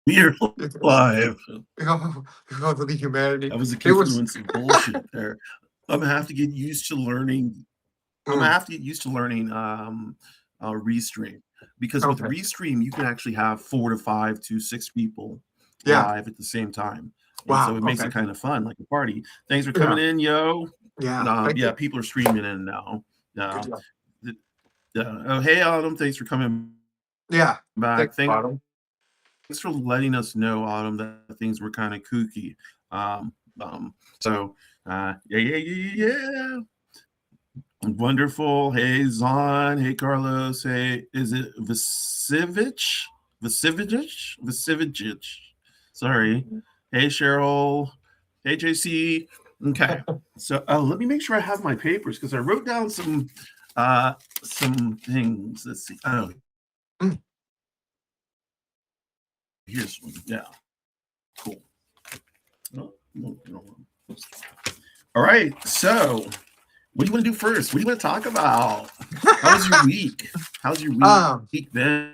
We're It was, live. the humanity. That was a It was. confluence of bullshit there. I'm gonna have to get used to learning. I'm gonna Mm, have to get used to learning Restream, because with okay. Restream you can actually have 4 to 5 to 6 people Yeah. live at the same time, and so Wow. it makes it Okay. kind of fun, like a party. Thanks for coming Yeah. in, yo. Yeah. Thank Yeah, you. people are streaming in now. Good Yeah. job. Oh, hey, Autumn. Thanks for coming Yeah. back. Thanks, Bottom. Thanks for letting us know, Autumn, that things were kind of kooky. Um, so, yeah, yeah, yeah, yeah. Wonderful. Hey, Zon. Hey, Carlos. Hey, is it Vasivich? Vasivich? Vasivich. Sorry. Hey, Cheryl. Hey, JC. Okay. So, let me make sure I have my papers because I wrote down some things. Let's see. Oh, Mm. here's one. Yeah. Cool. No, no, no. All right. So, what do you want to do first? What do you want to talk about? How was your week? How's your week um, been?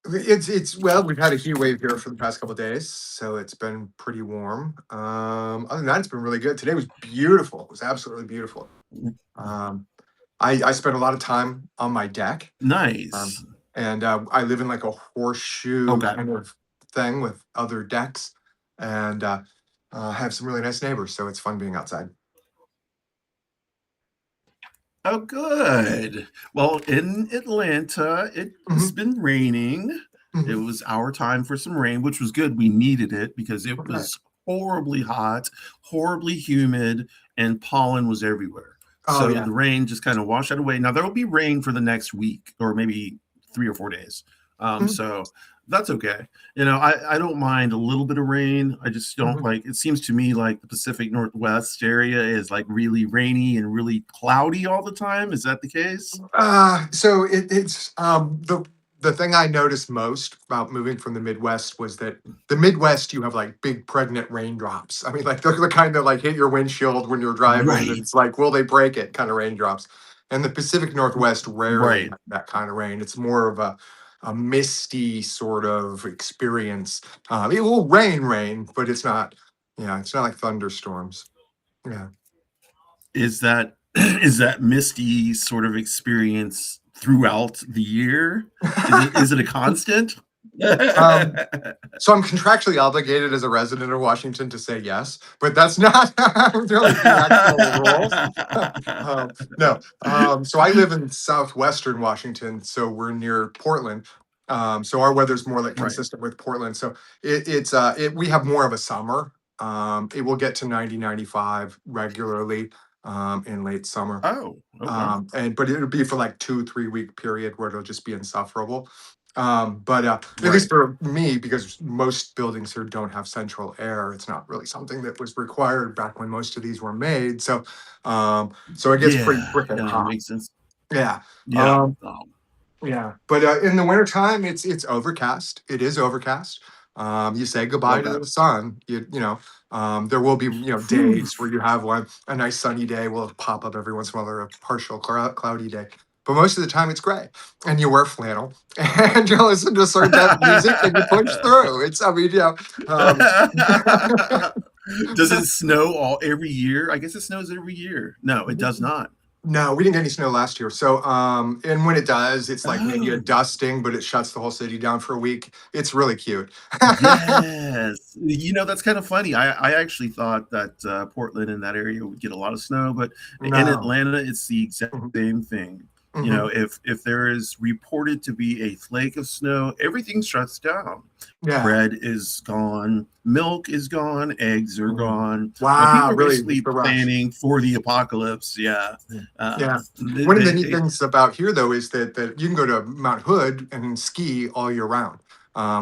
it's well, we've had a heat wave here for the past couple of days, so it's been pretty warm. Other than that, it's been really good. Today was beautiful. It was absolutely beautiful. Um, I spent a lot of time on my deck. Um, Nice. and I live in like a horseshoe Okay. kind of thing with other decks, and have some really nice neighbors. So it's fun being outside. Oh, good. Well, in Atlanta, it's Hmm. been raining. It Hmm. was our time for some rain, which was good. We needed it because it Okay. was horribly hot, horribly humid, and pollen was everywhere. Oh So yeah. the rain just kind of washed that away. Now there will be rain for the next week or maybe 3 or 4 days. Mhm. So that's okay. I don't mind a little bit of rain. I just don't Mhm. like it. Seems to me like the Pacific Northwest area is like really rainy and really cloudy all the time. Is that the case? So it's the thing I noticed most about moving from the Midwest was that the Midwest you have like big pregnant raindrops. I mean, like they're the kind that like hit your windshield when you're driving, and Right. it's like, will they break it? Kind of raindrops. And the Pacific Northwest rarely Right. has that kind of rain. It's more of a misty sort of experience. It will rain, but it's not. Yeah, it's not like thunderstorms. Yeah. Is that is that misty sort of experience throughout the year? Is it a constant? um, So I'm contractually obligated as a resident of Washington to say yes, but that's not really the actual rules. No. So I live in southwestern Washington, so we're near Portland. So our weather's more like Right. consistent with Portland. So we have more of a summer. It will get to 90, 95 regularly in late summer. Oh, okay. And but it'll be for like 2, 3 week period where it'll just be insufferable. But at least Right. for me, because most buildings here don't have central air, it's not really something that was required back when most of these were made. So it gets pretty Yeah, freaking yeah, hot. makes sense. Yeah. Yeah. Um, yeah. But in the wintertime, it's overcast. It is overcast. You say goodbye to Okay. the sun. There will be Whew. days where you have a nice sunny day will pop up every once in a while, or a partial cloudy day. But most of the time it's gray, and you wear flannel, and you listen to certain music, and you push through. Um, Does it snow all every year? I guess it snows every year. No, it does not. no, we didn't get any snow last year. So, and when it does, it's like maybe a Oh, dusting, but it shuts the whole city down for a week. It's really cute. yes. That's kind of funny. I actually thought that Portland and that area would get a lot of snow, but in No. Atlanta, it's the exact Mhm. same thing. Mhm. If there is reported to be a flake of snow, everything shuts down. Yeah. Bread is gone, milk is gone, eggs are Mhm. gone. People Wow, are really? basically It's the rush. planning for the apocalypse. Yeah. Mm. Uh, Yeah. they, One of the they, neat they- things about here, though, is that you can go to Mount Hood and ski all year round,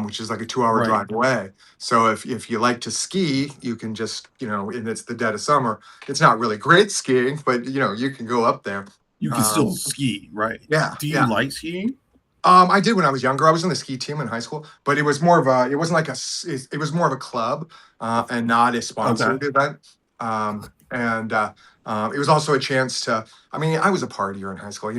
which is like a 2 hour right. drive away. So if you like to ski, you can just, and it's the dead of summer. It's not really great skiing, but you can go up there. You can still Um, ski, right? yeah, Do you yeah. like skiing? I did when I was younger. I was on the ski team in high school, but it was more of it wasn't like it was more of a club, and not a Okay. sponsored event. And it was also a chance to. I mean, I was a partier in high school,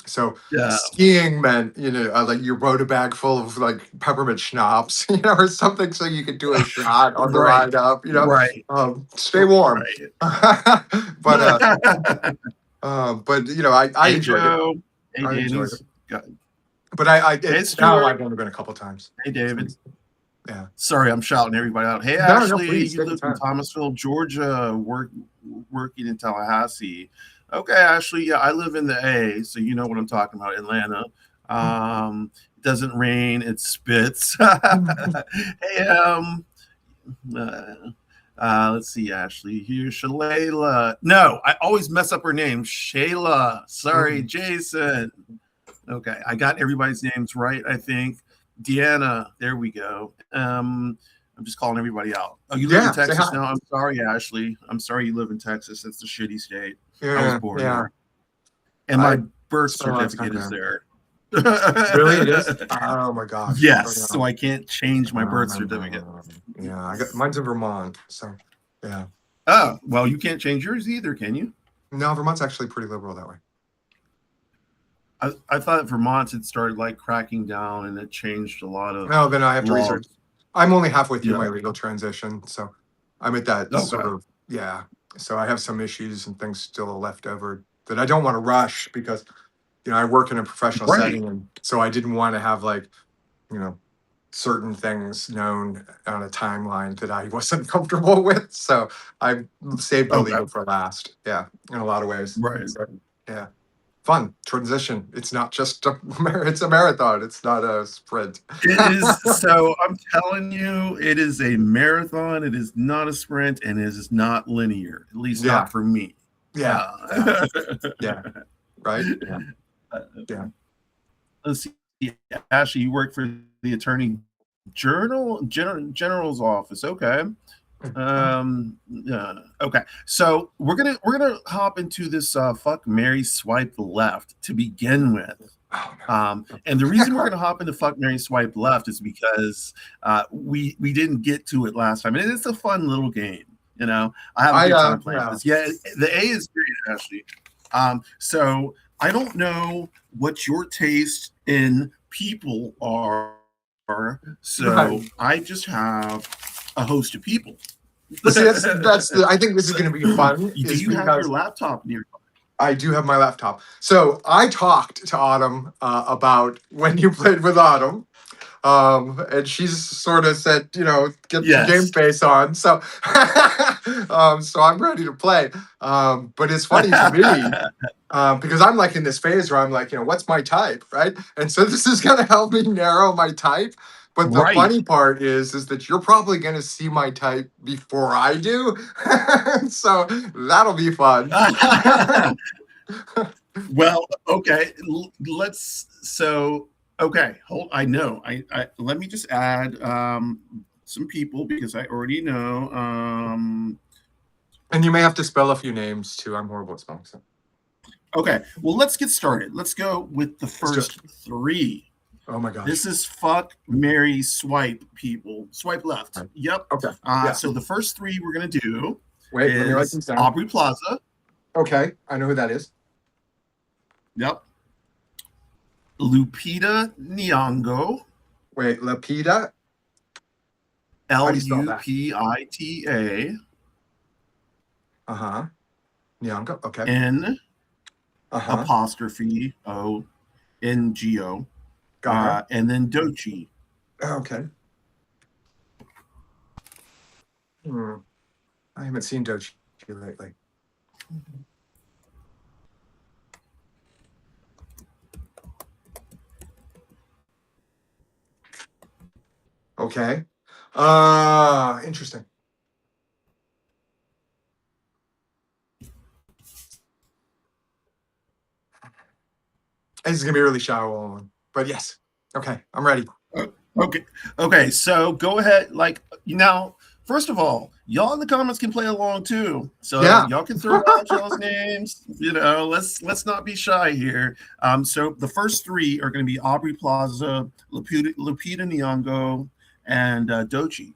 so Yeah. skiing meant like you rode a bag full of like peppermint schnapps, or something, so you could do a shot on the Right. ride up, Right. stay warm. Right. but I Hey, enjoyed it. Joe. Hey, I enjoyed it. Danny's. Got- But Hey, it's now Stuart. I've only been a couple times. Hey, David. Yeah. Sorry, I'm shouting everybody out. Hey, No, Ashley, please you take your live in time. Thomasville, Georgia, working in Tallahassee. Okay, Ashley, yeah, I live in the A, so you know what I'm talking about, Atlanta. It doesn't rain, it spits. Hey, let's see, Ashley here. Shalayla. No, I always mess up her name. Shayla. Sorry, Jason. Okay, I got everybody's names right, I think. Deanna, there we go. I'm just calling everybody out. Oh, you live in Yeah, say Texas hi. now? I'm sorry, Ashley. I'm sorry you live in Texas. That's a shitty state. I was Yeah, born yeah. there. And my I birth spent a lot of time certificate is there. there. Really, it is? Oh my gosh. Oh, Yes, so no. I can't change my birth certificate. Yeah, I got mine's in Vermont, so yeah. Oh, well, you can't change yours either, can you? No, Vermont's actually pretty liberal that way. I thought Vermont had started like cracking down and it changed a lot of No, then I have to laws. research. I'm only halfway through Yeah. my legal transition, so I'm at that sort Okay. of, yeah. So I have some issues and things still left over that I don't want to rush because I work in a professional Right. setting, and so I didn't want to have like, you know, certain things known on a timeline that I wasn't comfortable with. So I saved the Okay. legal for last. Yeah, in a lot of ways. Right. So, yeah. Fun transition. It's not just it's a marathon. It's not a sprint. It is. So I'm telling you, it is a marathon. It is not a sprint, and it is not linear. At least Yeah. not for me. Yeah. Yeah. Right. Yeah. Yeah. Let's see. Ashley, you work for the Attorney General's office. Okay. Yeah. Okay. So we're gonna hop into this fuck Mary swipe left to begin with. Oh, no. And the reason we're gonna hop into fuck Mary swipe left is because we didn't get to it last time, and it's a fun little game. I have a good time playing this. Yeah, the A is great, Ashley. So I don't know what your taste in people are, so I just have a host of people. See, I think this is going to be fun. Do you have your laptop nearby? I do have my laptop. So I talked to Autumn about when you played with Autumn. And she's sort of said, get your game face on. So, so I'm ready to play. But it's funny to me because I'm like in this phase where I'm like, what's my type, right? And so this is going to help me narrow my type. But the funny part is that you're probably going to see my type before I do. So that'll be fun. Well, okay. Okay, I know. I let me just add some people because I already know. And you may have to spell a few names too. I'm horrible at spelling. So. Okay, well, let's get started. Let's go with the first three. Oh my gosh. This is fuck, marry, swipe people. Swipe left. Right. Yep. Okay. So the first three we're going to do let me write these down. Aubrey Plaza. Okay, I know who that is. Yep. Lupita Nyong'o. Wait, Lupita? Lupita. Uh-huh. Nyong'o, okay. N apostrophe O-N-G-O. And then Doechii. Okay. I haven't seen Doechii lately. Okay. Interesting. This is gonna be a really shallow one, but yes. Okay, I'm ready. Okay. So go ahead. First of all, y'all in the comments can play along too. So y'all can throw out y'all's names. Let's not be shy here. So the first three are going to be Aubrey Plaza, Lupita Nyong'o, and Doechii.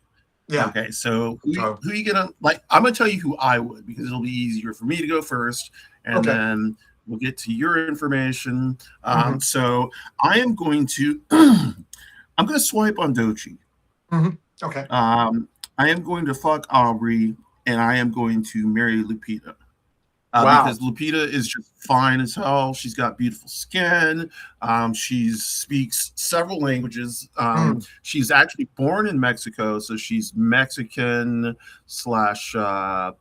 Yeah. Okay, so So, who you gonna like? I'm gonna tell you who I would because it'll be easier for me to go first, and okay. then we'll get to your information. Hmm. So I am going to I'm gonna swipe on Dochi. Hmm. Okay. I am going to fuck Aubrey, and I am going to marry Lupita. Wow. Because Lupita is just fine as hell. She's got beautiful skin. She speaks several languages. Mm, She's actually born in Mexico, so she's Mexican slash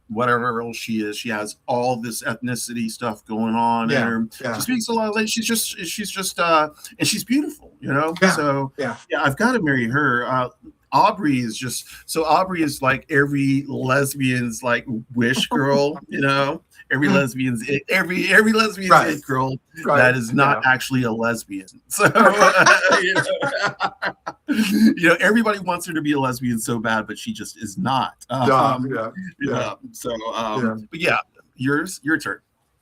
whatever else she is. She has all this ethnicity stuff going on in yeah. her. She Yeah. speaks a lot of language. She's just and she's beautiful, you know. Yeah. So Yeah. yeah, I've got to marry her. Aubrey is just so Aubrey is like every lesbian's like wish girl, you know. Every lesbian's Right. it girl Right. that is not Yeah. actually a lesbian. So you know, everybody wants her to be a lesbian so bad, but she just is not. Yeah. Yeah. Yeah. Yeah. So Yeah. but yeah, your turn.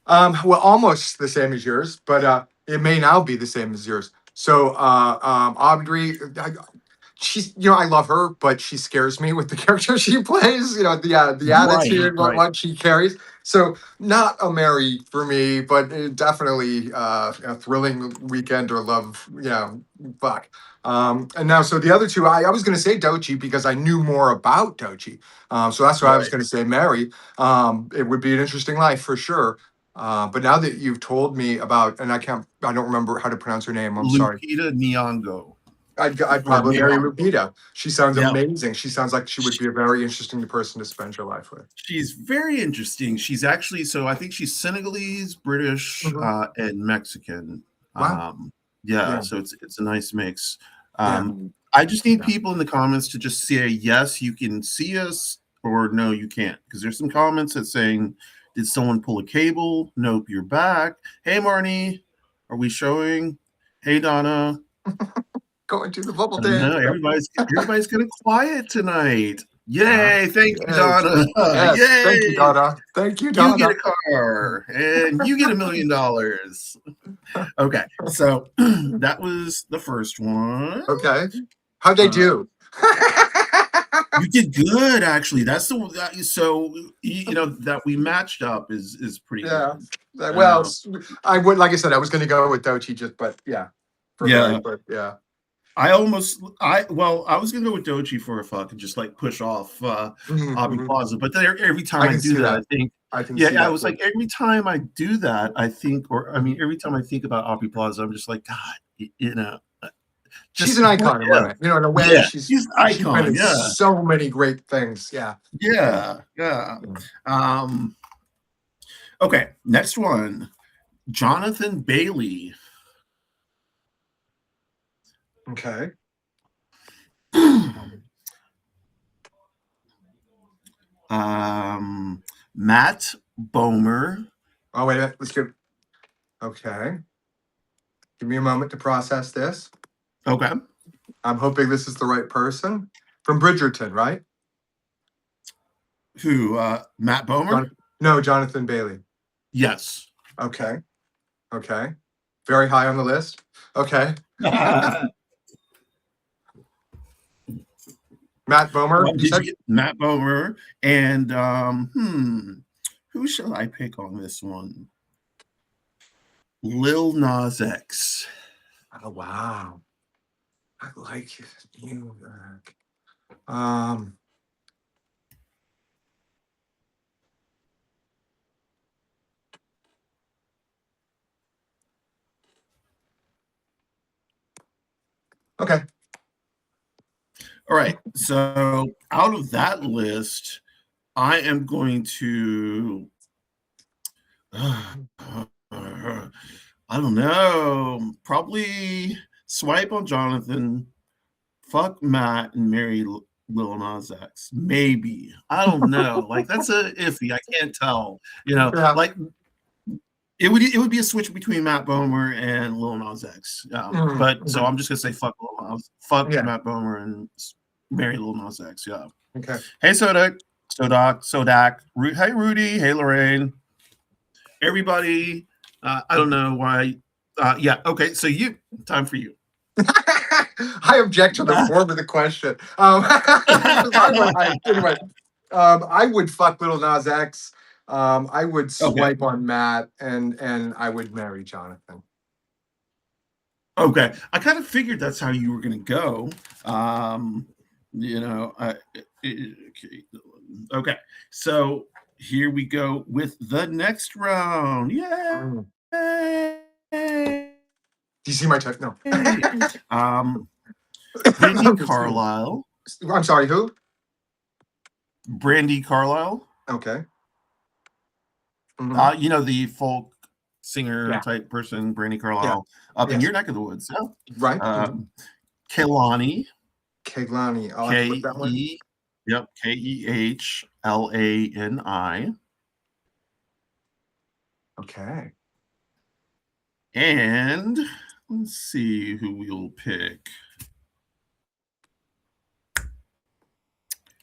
Well, almost the same as yours, but it may now be the same as yours. So, Audrey, she's, I love her, but she scares me with the character she plays. The Right, attitude, right. what she carries. So, not a Mary for me, but definitely a thrilling weekend or love. Fuck. And now, so the other two, I was going to say Dochi because I knew more about Dochi. So that's why I was Right. going to say Mary. It would be an interesting life for sure. But now that you've told me about, and I don't remember how to pronounce her name. I'm sorry. Lupita Nyong'o I'd or probably marry Nyong'o. Lupita. She sounds Yeah. amazing. She sounds like she would be a very interesting person to spend your life with. She's very interesting. She's actually so I think she's Senegalese, British, Mhm. and Mexican. Wow. Yeah, Yeah. so it's a nice mix. Yeah. I just need Yeah. people in the comments to just say yes, you can see us, or no, you can't. Because there's some comments that saying, did someone pull a cable? Nope, you're back. Hey Marnie, are we showing? Hey Donna. Going to the bubble I don't dance. know. Everybody's gonna quiet tonight. Uh, Yay! Thank you, yes. Donna. Yes. Thank you, Yay! Donna. Thank you, You get Donna. a car and you get $1 million. Okay, so that was the first one. Okay. How'd they Uh, do? you did good, actually. That's so that we matched up is pretty Yeah. good. Well, I would, like I said, I was going to go with Dochi, but yeah, for Mary, Yeah, but yeah. I was gonna go with Dochi for a fuck and just like push off Aubrey Mhm. Plaza, but then every time I I can do see that, that. I think, I can see yeah, I that was too. like every time I do that, I think, or I mean, every time I think about Aubrey Plaza, I'm just like, God, She's just an what icon in my if? mind. In a way, Yeah, she's he's an been icon. in Yeah, so many great things. Yeah. Yeah. yeah. Um, okay, next one, Jonathan Bailey. Okay. Matt Bomer. Oh, wait a minute. Let's get. Okay. Give me a moment to process this. Okay, I'm hoping this is the right person. From Bridgerton, right? who? Matt Bomer. No, Jonathan Bailey. Yes. Okay. Okay. Very high on the list. Okay. Matt Bomer, you Did you said? get Matt Bomer? And who shall I pick on this one? Lil Nas X. Oh, wow. I like you. Um, okay. All right. So out of that list, I am going to. I don't know. Probably swipe on Jonathan, fuck Matt, and marry Lil Nas X. Maybe. I don't know. Like that's a iffy. I can't tell. Yeah. Like it would be a switch between Matt Bomer and Lil Nas X. But so I'm just gonna say fuck Yeah. Matt Bomer and marry Lil Nas X. Yeah. Okay. Hey Sodak, hey Rudy, hey Lorraine, everybody. I don't know why. Yeah. Okay. So time for you. I object to the form of the question. Anyway, I would fuck Little Nas X. I would swipe on Matt, and I would marry Jonathan. Okay, I kind of figured that's how you were going to go. Okay, so here we go with the next round. Yay! Do you see my text? No. Brandy Carlisle. I'm sorry, who? Brandy Carlisle. Okay. The folk singer type person, Brandy Carlisle, up in your neck of the woods. Yeah. Right. Kehlani. Kehlani. K-E. Yep. Kehlani. Okay. And let's see who we'll pick.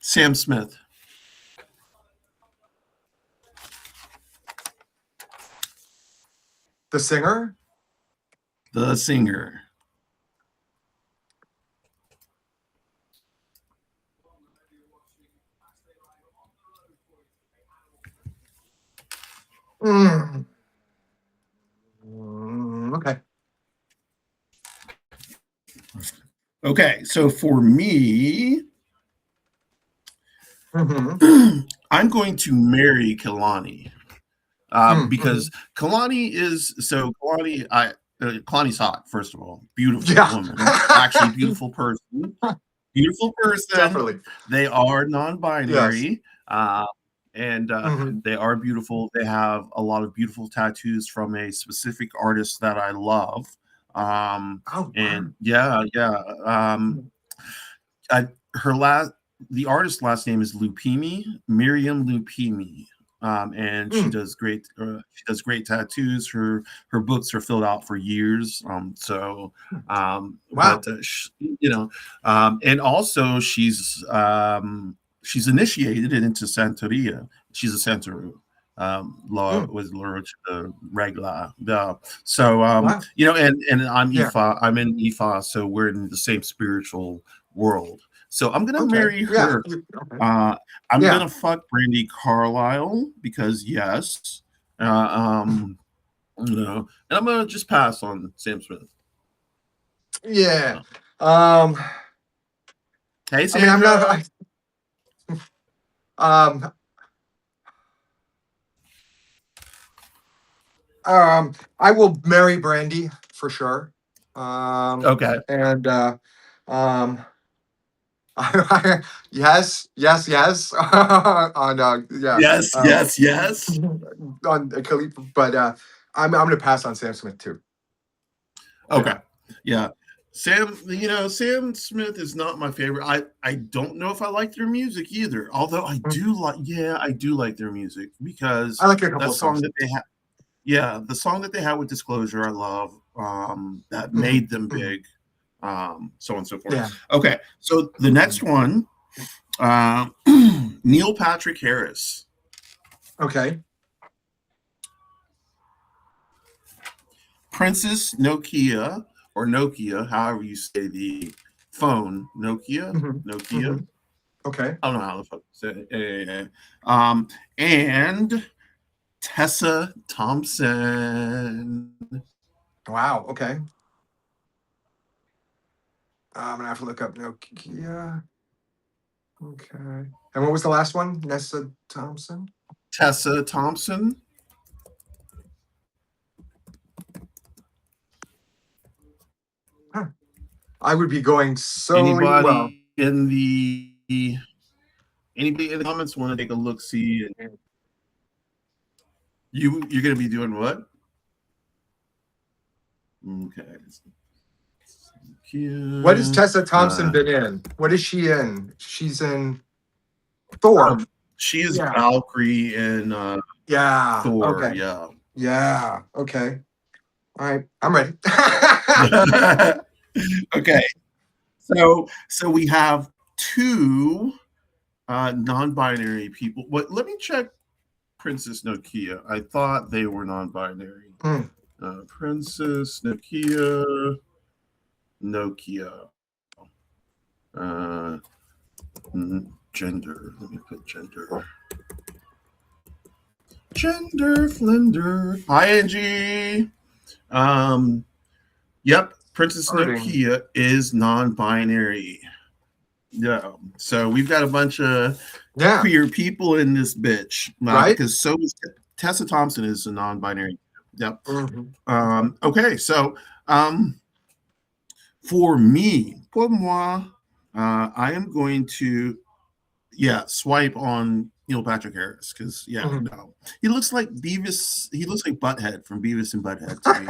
Sam Smith. The singer? The singer. Okay. Okay, so for me, I'm going to marry Kehlani. Because Kalani's hot, first of all. Beautiful woman. Actually, beautiful person. Beautiful person. Definitely. They are non-binary. Yes. They are beautiful. They have a lot of beautiful tattoos from a specific artist that I love. The artist's last name is Lupimi, Miriam Lupimi. And she does great. She does great tattoos. Her books are filled out for years. Wow. But and also she's initiated into Santeria. She's a Santeru. Was Regla. So wow. and I'm Ifa. I'm in Ifa, so we're in the same spiritual world. So I'm gonna marry her. I'm gonna fuck Brandy Carlisle because yes, and I'm gonna just pass on Sam Smith. Yeah. Hey, Sandra. I will marry Brandy for sure. Okay. And yes. On yes. On Khalifa, but I'm gonna pass on Sam Smith too. Okay. Yeah. Sam Smith is not my favorite. I don't know if I like their music either. Although I do like their music because I like a couple that of song songs that they have. Yeah, the song that they had with Disclosure, I love. That made them big. So on and so forth. Yeah. Okay, so the next one, Neil Patrick Harris. Okay. Princess Nokia, or Nokia, however you say the phone, Nokia. Okay. I don't know how the fuck to say it. And Tessa Thompson. Wow. Okay. I'm gonna have to look up Nokia. Okay. And what was the last one? Tessa Thompson. Huh. I would be going so Anybody well. in the comments want to take a look, see? You're gonna be doing what? Okay. What has Tessa Thompson been in? What is she in? She's in Thor. She is Valkyrie in Thor. Okay. Yeah. Okay. All right. I'm ready. Okay. So we have two non-binary people. But let me check Princess Nokia. I thought they were non-binary. Princess Nokia. Nokia. Uh, Gender. Let me put gender. Gender Flender. ING. Yep. Princess Starting. Nokia is non-binary. Yeah. So we've got a bunch of Yeah. queer people in this bitch. Right. Because so is Tessa Thompson is a non-binary. Yep. Mm-hmm. Okay. So for me, pour moi, I am going to swipe on Neil Patrick Harris because Mm-hmm. no, he looks like Beavis. He looks like Butthead from Beavis and Butthead to me,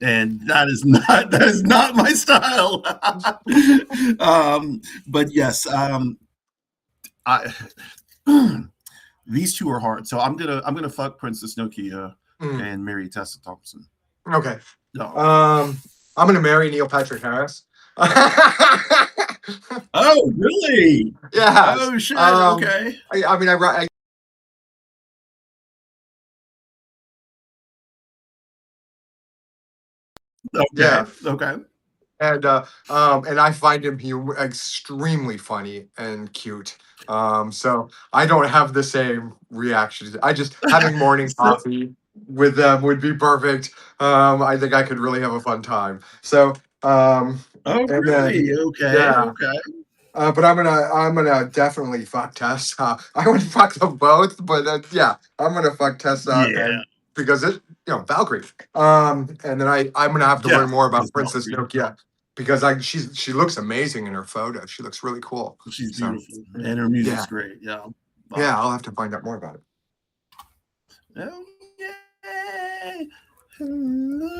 and that is not my style. But yes, I these two are hard. So I'm gonna fuck Princess Nokia Mm. and marry Tessa Thompson. Okay. No. I'm gonna marry Neil Patrick Harris. Oh really? Yes. Oh shit. Okay. I mean, I Okay. yeah. Okay. And I find him extremely funny and cute. So I don't have the same reactions. I just having morning So, coffee with them would be perfect. I think I could really have a fun time. So oh and then really? Okay. yeah. Okay. But I'm gonna definitely fuck Tessa. I would fuck them both, but yeah, I'm gonna fuck Tessa Yeah. and because Valkyrie. And then I'm gonna have to Yeah. learn more Because about Princess Nokia because she looks amazing in her photo. She looks really cool. she's So beautiful and her music's yeah, great. Yeah. Wow. yeah, I'll have to find out more about it. Oh, yay. Hello.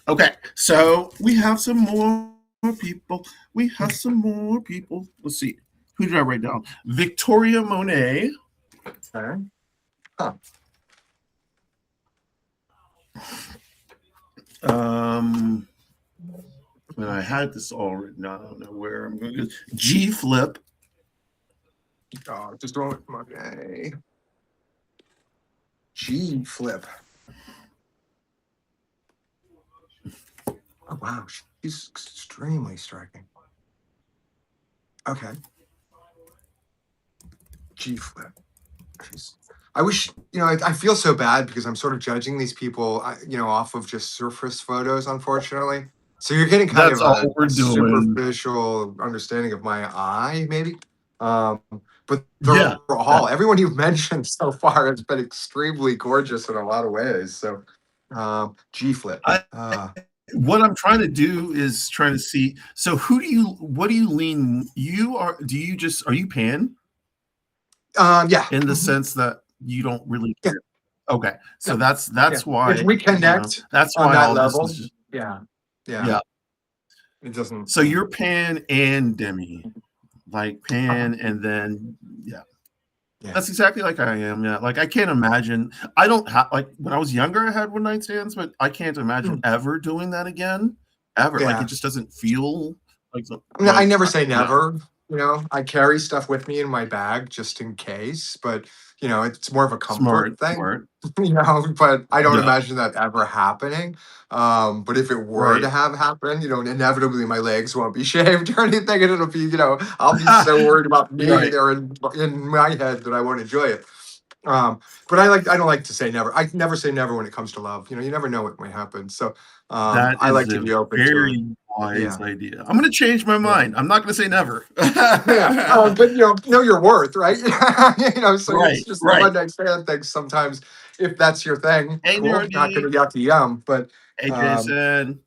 Okay, so we have some more people. We have some more people. Let's see. Who did I write down? Victoria Monet. Okay. Huh. And I had this all written down. I don't know where I'm going to go. G Flip. Oh, just don't okay. G Flip. Oh wow, she's extremely striking. Okay. G Flip. I wish, I feel so bad because I'm sort of judging these people, off of just surface photos, unfortunately. So you're getting kind That's of all we're a doing. superficial understanding of my eye, maybe. Um, but Yeah. everyone you've mentioned so far has been extremely gorgeous in a lot of ways. So, G Flip. I, what I'm trying to do is trying to see. So what do you lean? Are you pan? Yeah. In the sense that you don't really Yeah. care. Okay. So Yeah. that's Yeah. why, If we connect that's on why that all this level, is just, yeah. Yeah. yeah. It doesn't. So you're pan and demi, like pan and then, yeah. Yeah. That's exactly like I am. Yeah. Like I can't imagine. I don't have like when I was younger, I had one night stands, but I can't imagine ever doing that again. Ever. Like it Yeah. just doesn't feel I mean, I like never say yeah. never. I carry stuff with me in my bag just in case, but it's more of a comfort Smart, thing. smart. But I don't Yeah. imagine that ever happening. But if it were to Right. have happened, inevitably my legs won't be shaved or anything, and it'll be, I'll be so worried about me Right. there in my head that I won't enjoy it. But I don't like to say never. I never say never when it comes to love. You never know what might happen. So That I like is to a be open to it. very wise Yeah. idea. I'm going to change my Yeah. mind. I'm not going to say never. Yeah, but know your worth, right? So it's Right, just the right. one night stand thing. Sometimes, if that's your thing, Hey, cool. Not Nerdy. gonna yucky yum, but Hey, um,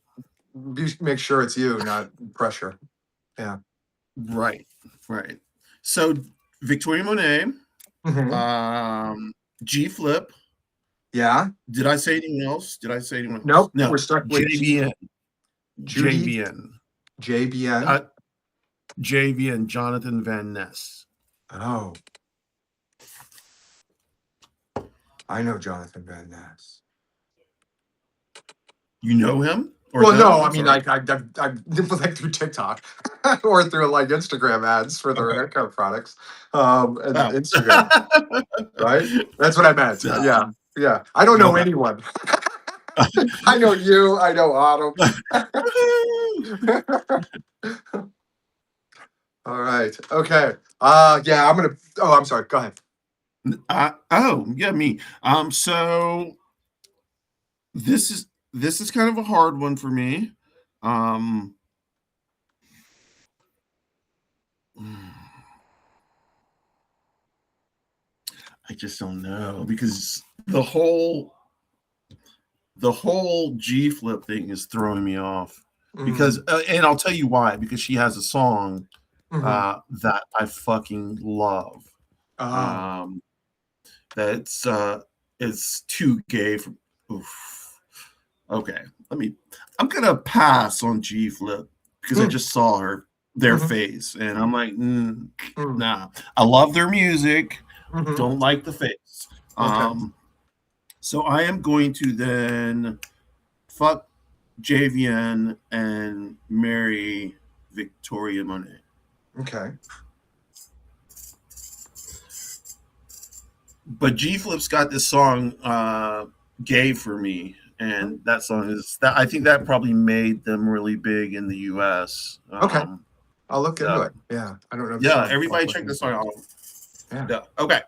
Jason. make sure it's you, not pressure. Yeah. Right, right. So, Victoria Monet, Mhm. G Flip. Yeah. Did I say anyone else? Did I say anyone else? Nope. We're No. stuck with JVN. Judy JVN. JBN. JVN, Jonathan Van Ness. Oh, I know Jonathan Van Ness. You know him? Or Well, them? no, I I'm mean, sorry. like through TikTok or through like Instagram ads for their Okay. haircut products, and Oh. Instagram. Right? That's what I meant. Yeah. Yeah. I don't know Okay. anyone. I know you. I know Autumn. All right. Okay. Yeah, I'm gonna. Oh, I'm sorry. Go ahead. Oh, yeah, me. So this is kind of a hard one for me. Um, I just don't know because the whole G Flip thing is throwing me off. Because and I'll tell you why. Because she has a song Mm-hmm. that I fucking love. Oh. Um, that's it's too gay for. Oof. Okay, I'm gonna pass on G Flip because I Mm, just saw their mhm, face, and I'm like, mm, nah. I love their music, mhm. don't like the face. Okay. So I am going to then fuck JVN and marry Victoria Monet. Okay. But G Flip's got this song "Gay for Me," and that song is that I think that probably made them really big in the U.S. Okay. I'll look into Yeah, it. Yeah. I don't know the yeah. song. I'll Everybody look check this into it. song out. Yeah. Yeah. Okay.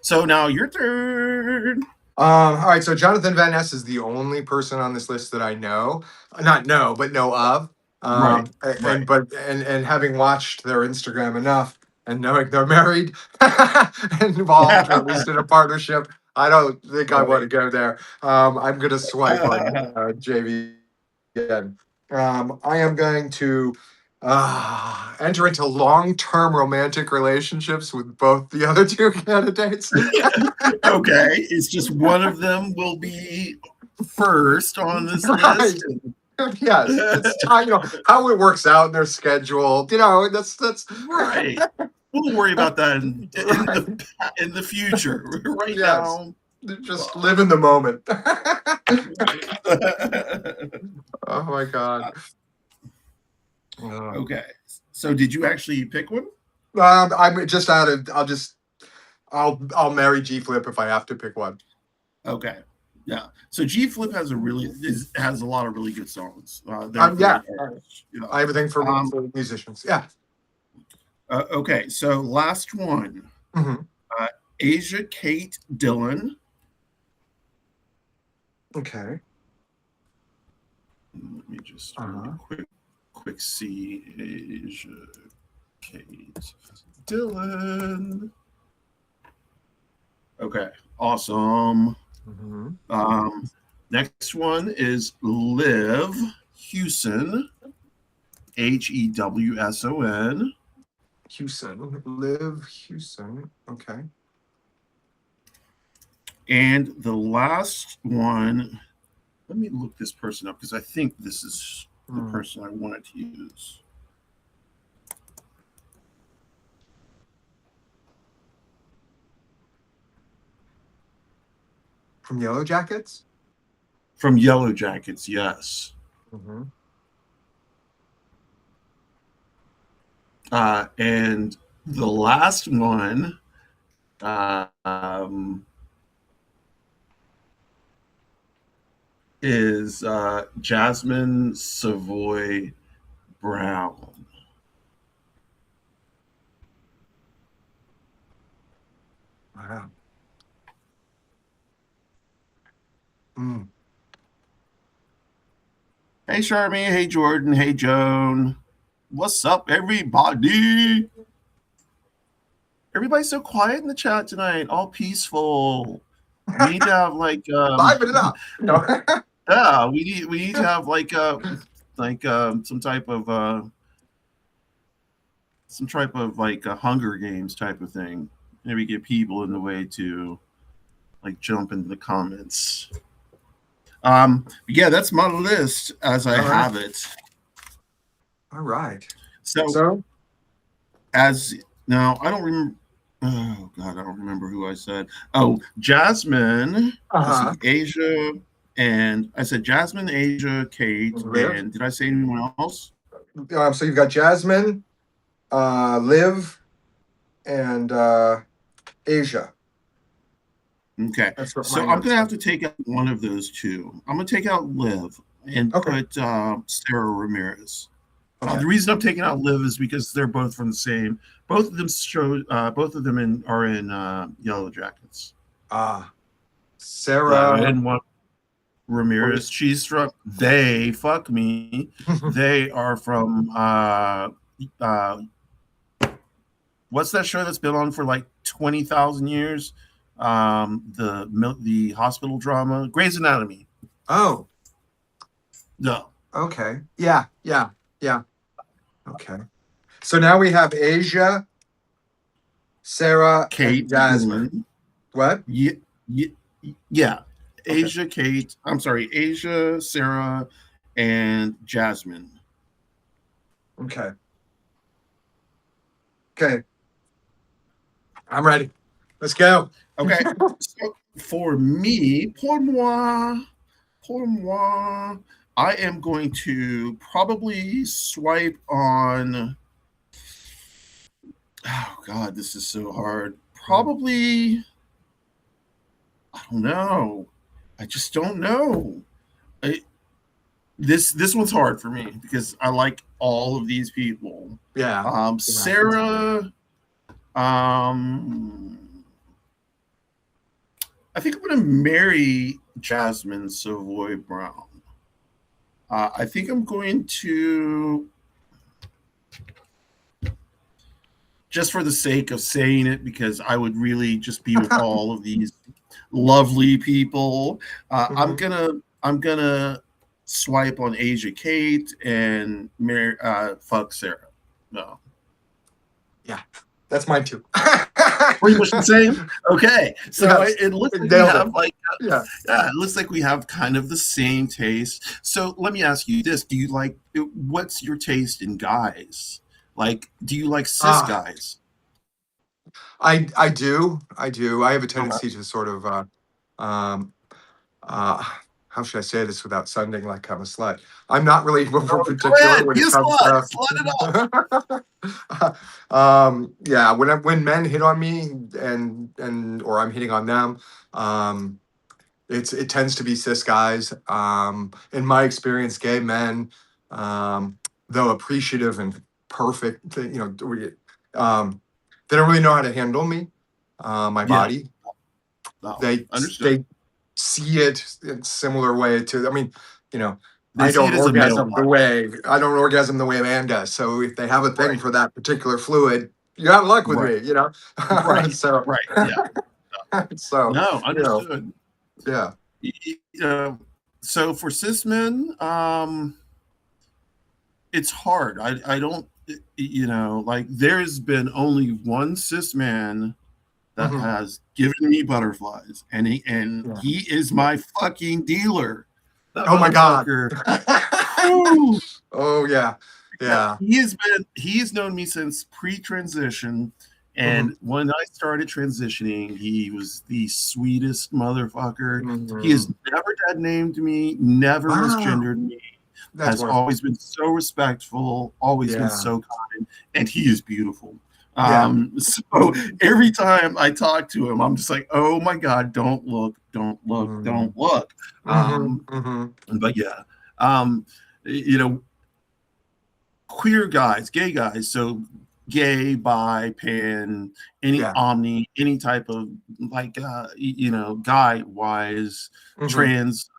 So now your turn. All right. So Jonathan Van Ness is the only person on this list that I know, not know, but know of. Right. And Right. but and having watched their Instagram enough and knowing they're married and involved, or at least in a partnership, I don't think I want to Right. go there. I'm gonna swipe on JVN. I am going to enter into long-term romantic relationships with both the other two candidates. Okay. It's just one of them will be first on this Right. list. Yes, it's time. How it works out in their schedule. That's Right. We'll worry about that in right. the future. Right Yes, now. just live in the moment. Right. Oh my god. Okay. So did you actually pick one? I'm just out of. I'll marry G Flip if I have to pick one. Okay. Yeah. So G Flip has a lot of really good songs. They're a Yeah. great artist. You know. I have a thing Um, for musicians. Yeah. okay. So last one. Hmm. Uh, Asia Kate Dillon. Okay. Let me just really Uh-huh. quick see Asia Kate Dillon. Okay. Awesome. Hmm. Next one is Liv Hewson. Hewson. Houston. Live Houston. Okay. And the last one, let me look this person up because I think this is the Hmm. person I wanted to use. From Yellow Jackets. From Yellow Jackets, yes. Hmm. And the last one um, is Jasmine Savoy Brown. Wow. Mm. Hey, Charmy. Hey, Jordan. Hey, Joan. What's up, everybody? Everybody's so quiet in the chat tonight, all peaceful. We need to have like Liven it up. No. yeah, we need to have like some type of like a Hunger Games type of thing. Maybe get people in the way to like jump into the comments. Yeah, that's my list as I All right. have it. All right. So So as now I don't remember. Oh God, I don't remember who I said. Oh, Jasmine. Let's uh-huh. see, Asia, and I said Jasmine, Asia, Kate, Liv. and did I say anyone else? So you've got Jasmine, Liv, and Asia. Okay. That's what So my I'm notes gonna have say. to take out one of those two. I'm gonna take out Liv and Okay. put Sarah Ramirez. Okay. The reason I'm taking out Liv is because they're both from the same. Both of them show. Both of them are in Yellow Jackets. So I Sarah. didn't want Ramirez. She's from. They fuck me. They are from. Uh, what's that show that's been on for like 20,000 years? The hospital drama, Grey's Anatomy. Oh, No, okay. Yeah, yeah, yeah. Okay. So now we have Asia, Sarah, Kate and Jasmine. England. What? Yeah, yeah, yeah. Okay. Asia, Kate. I'm sorry, Asia, Sarah, and Jasmine. Okay. Okay. I'm ready. Let's go. Okay. So for me, pour moi, I am going to probably swipe on. Oh God, this is so hard. Probably, I don't know. I just don't know. I, this one's hard for me because I like all of these people. Yeah. Sarah. I think I'm going to marry Jasmine Savoy Brown. I think I'm going to, just for the sake of saying it, because I would really just be with all of these lovely people. I'm gonna swipe on Asia Kate and marry fuck Sarah. No. Yeah, that's mine too. Pretty much the same. Okay, so Yes, it looks like we nailed have it. like Yeah. it looks like we have kind of the same taste. So let me ask you this: do you like what's your taste in guys? Like, do you like cis guys? I do. I have a Okay. tendency to sort of um uh how should I say this without sounding like I'm a slut? I'm not really Oh, go particular ahead, when be a it comes slut, slut it up. to yeah, when men hit on me and or I'm hitting on them, um it tends to be cis guys. In my experience, gay men, though appreciative and perfect, um, they don't really know how to handle me, my Yeah, body. no, They understood. they see it in a similar way to. I mean, you know, They see it as a male body, I don't orgasm the way a man does. So if they have a thing right? for that particular fluid, you have luck with Right, me. You know, right, so right. Yeah, so no, you know, understood. yeah. So for cis men, it's hard. I don't, like there's been only one cis man that Mhm. has given me butterflies, and Yeah. he is my fucking dealer. That Oh my God. motherfucker. Whew. Oh yeah. Yeah. He's known me since pre-transition, Mhm. and when I started transitioning, he was the sweetest motherfucker. He has Mhm. never dead named me, never Wow. misgendered me, That's has wonderful. always been so respectful, always been Yeah. so kind, and he is beautiful. Yeah. So every time I talk to him, I'm just like, oh my God, don't look, don't look, Mhm. don't look. Mhm. Mhm. But yeah, um, you know, queer guys, gay guys, so gay, bi, pan, any Yeah. omni, any type of like guy wise, Mhm. trans,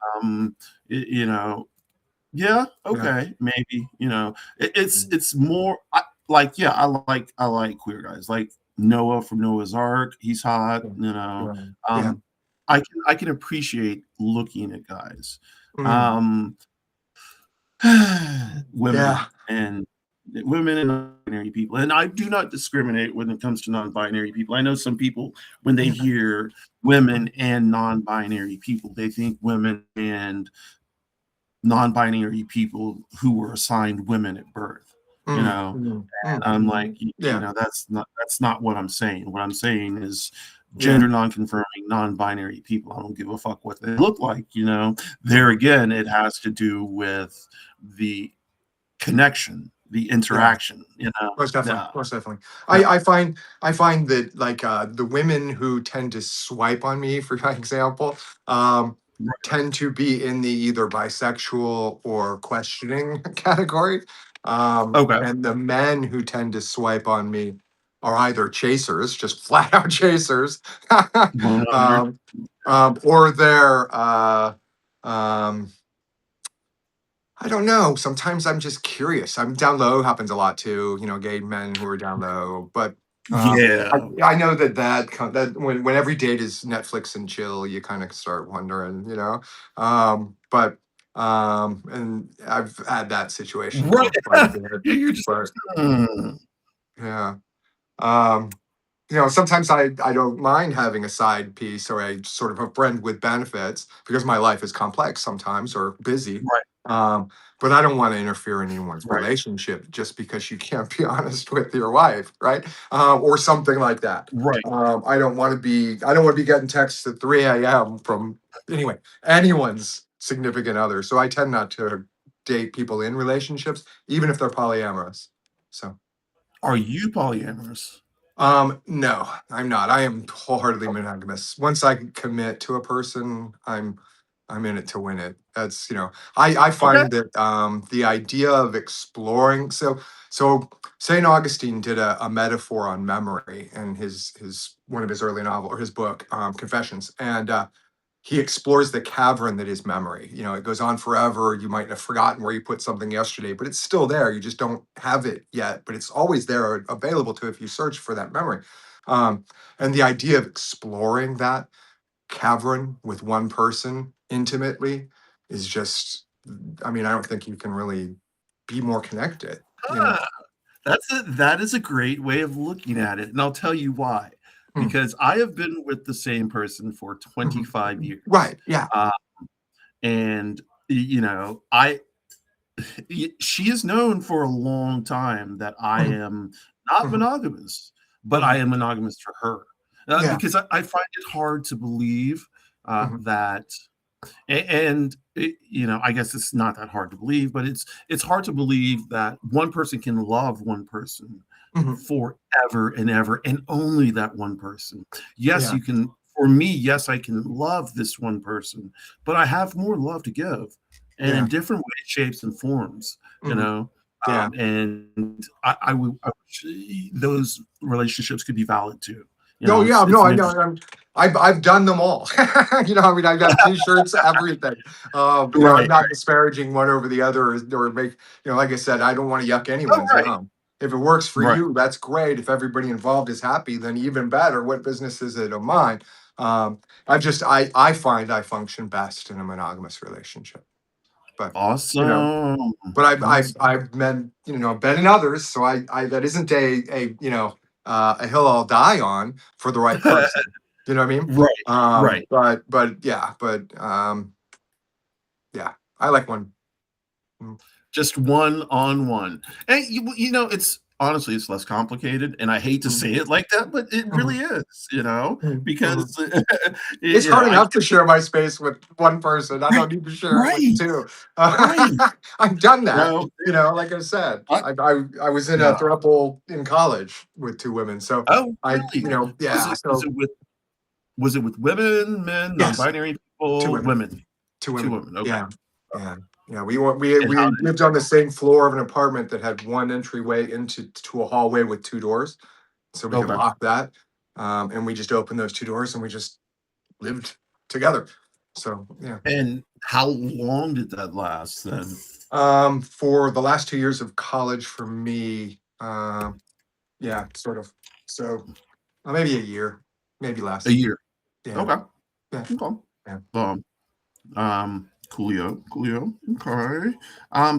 yeah, Yeah. okay, maybe, Mm. it's more like, yeah, I like queer guys, like Noah from Noah's Ark, he's hot, Yeah. Yeah. um I can appreciate looking at guys. Mm. um Yeah. women and non-binary people, and I do not discriminate when it comes to non-binary people. I know some people, when they Yeah. hear women and non-binary people, they think women and non-binary people who were assigned women at birth, Mm. Mm. and Mm. I'm like, Yeah. that's not what I'm saying. What I'm saying is Yeah. gender non-confirming non-binary people. I don't give a fuck what they look like. There again, it has to do with the connection, the Yeah. interaction, you know? Most definitely, Yeah. most definitely. Yeah. I find that like the women who tend to swipe on me, for example, um, Right. tend to be in the either bisexual or questioning category, Okay. and the men who tend to swipe on me are either chasers, just flat out chasers, 100. um, or they're um, I don't know. Sometimes I'm just curious. I'm down low happens a lot too. Gay men who are down low. But I, Yeah. I know that when every date is Netflix and chill, you kind of start wondering. But and I've had that situation Right. quite a bit. You're just But "Hmm." yeah. Um, sometimes I don't mind having a side piece or a sort of a friend with benefits because my life is complex sometimes or busy. Right, Um, but I don't want to interfere in anyone's right, relationship just because you can't be honest with your wife, right? Or something like that. right. I don't want to be getting texts at 3 a.m. from anyway anyone's significant other. So I tend not to date people in relationships, even if they're polyamorous. So. Are you polyamorous? No, I'm not. I am wholeheartedly monogamous. Once I commit to a person, I'm in it to win it. I Okay. find that the idea of exploring so St. Augustine did a metaphor on memory in his one of his early novel or his book, Confessions. And he explores the cavern that is memory. It goes on forever. You might have forgotten where you put something yesterday, but it's still there. You just don't have it yet, but it's always there, available to if you search for that memory. Um, and the idea of exploring that cavern with one person intimately is just, I mean, I don't think you can really be more connected. Ah, that is a great way of looking at it, and I'll tell you why. Mm, Because I have been with the same person for mhm. 25 years, Right. Yeah. uh, and, I she is known for a long time that I Mhm, am not mhm, monogamous, but I mhm. am monogamous for her, Yeah. because I find it hard to believe, Mhm, that and I guess it's not that hard to believe, but it's hard to believe that one person can love one person mhm. forever and ever, and only that one person. Yes, Yeah. you can. For me, yes, I can love this one person, but I have more love to give, and in Yeah. different ways, shapes, and forms. You Mhm. know, Yeah. and I wish those relationships could be valid too. No, yeah, no, It's I meant know. to. I've done them all. I mean, I've got T-shirts, everything. I'm Right. not disparaging one over the other, or make like I said, I don't want to yuck Oh, anyone's right. yum. If it works for Right. you, that's great. If everybody involved is happy, then even better. What business is it of mine? I find I function best in a monogamous relationship, but you know, Awesome. but Awesome. I've been been in others, so I that isn't a hill I'll die on for the right person. You know what I mean? Right, right. Yeah, I like one. Mm, Just one on one. And it's honestly, it's less complicated, and I hate to mhm, say it like that, but it really mhm, is, because, mhm. It's hard I enough to share my space with one person. I right, don't need to share it with right, two. right. I've done that. No, Like I said, I I was in a yeah. throuple in college with two women. So Oh, I, really? Was yeah. it was So it with was it with women, men, yes, non-binary two people? women. Women. Two 2 women. women, okay. Yeah. Yeah. Yeah. We And how did it lived on the same floor of an apartment that had one entryway into to a hallway with two doors. So we go? could Okay. lock that. And we just opened those two doors and we just lived together. So yeah. And how long did that last then? For the last 2 years of college for me, yeah, sort of. So maybe a year, maybe A less. year. Yeah. Okay. Yeah. Okay. Yeah. Coolio, coolio. Okay.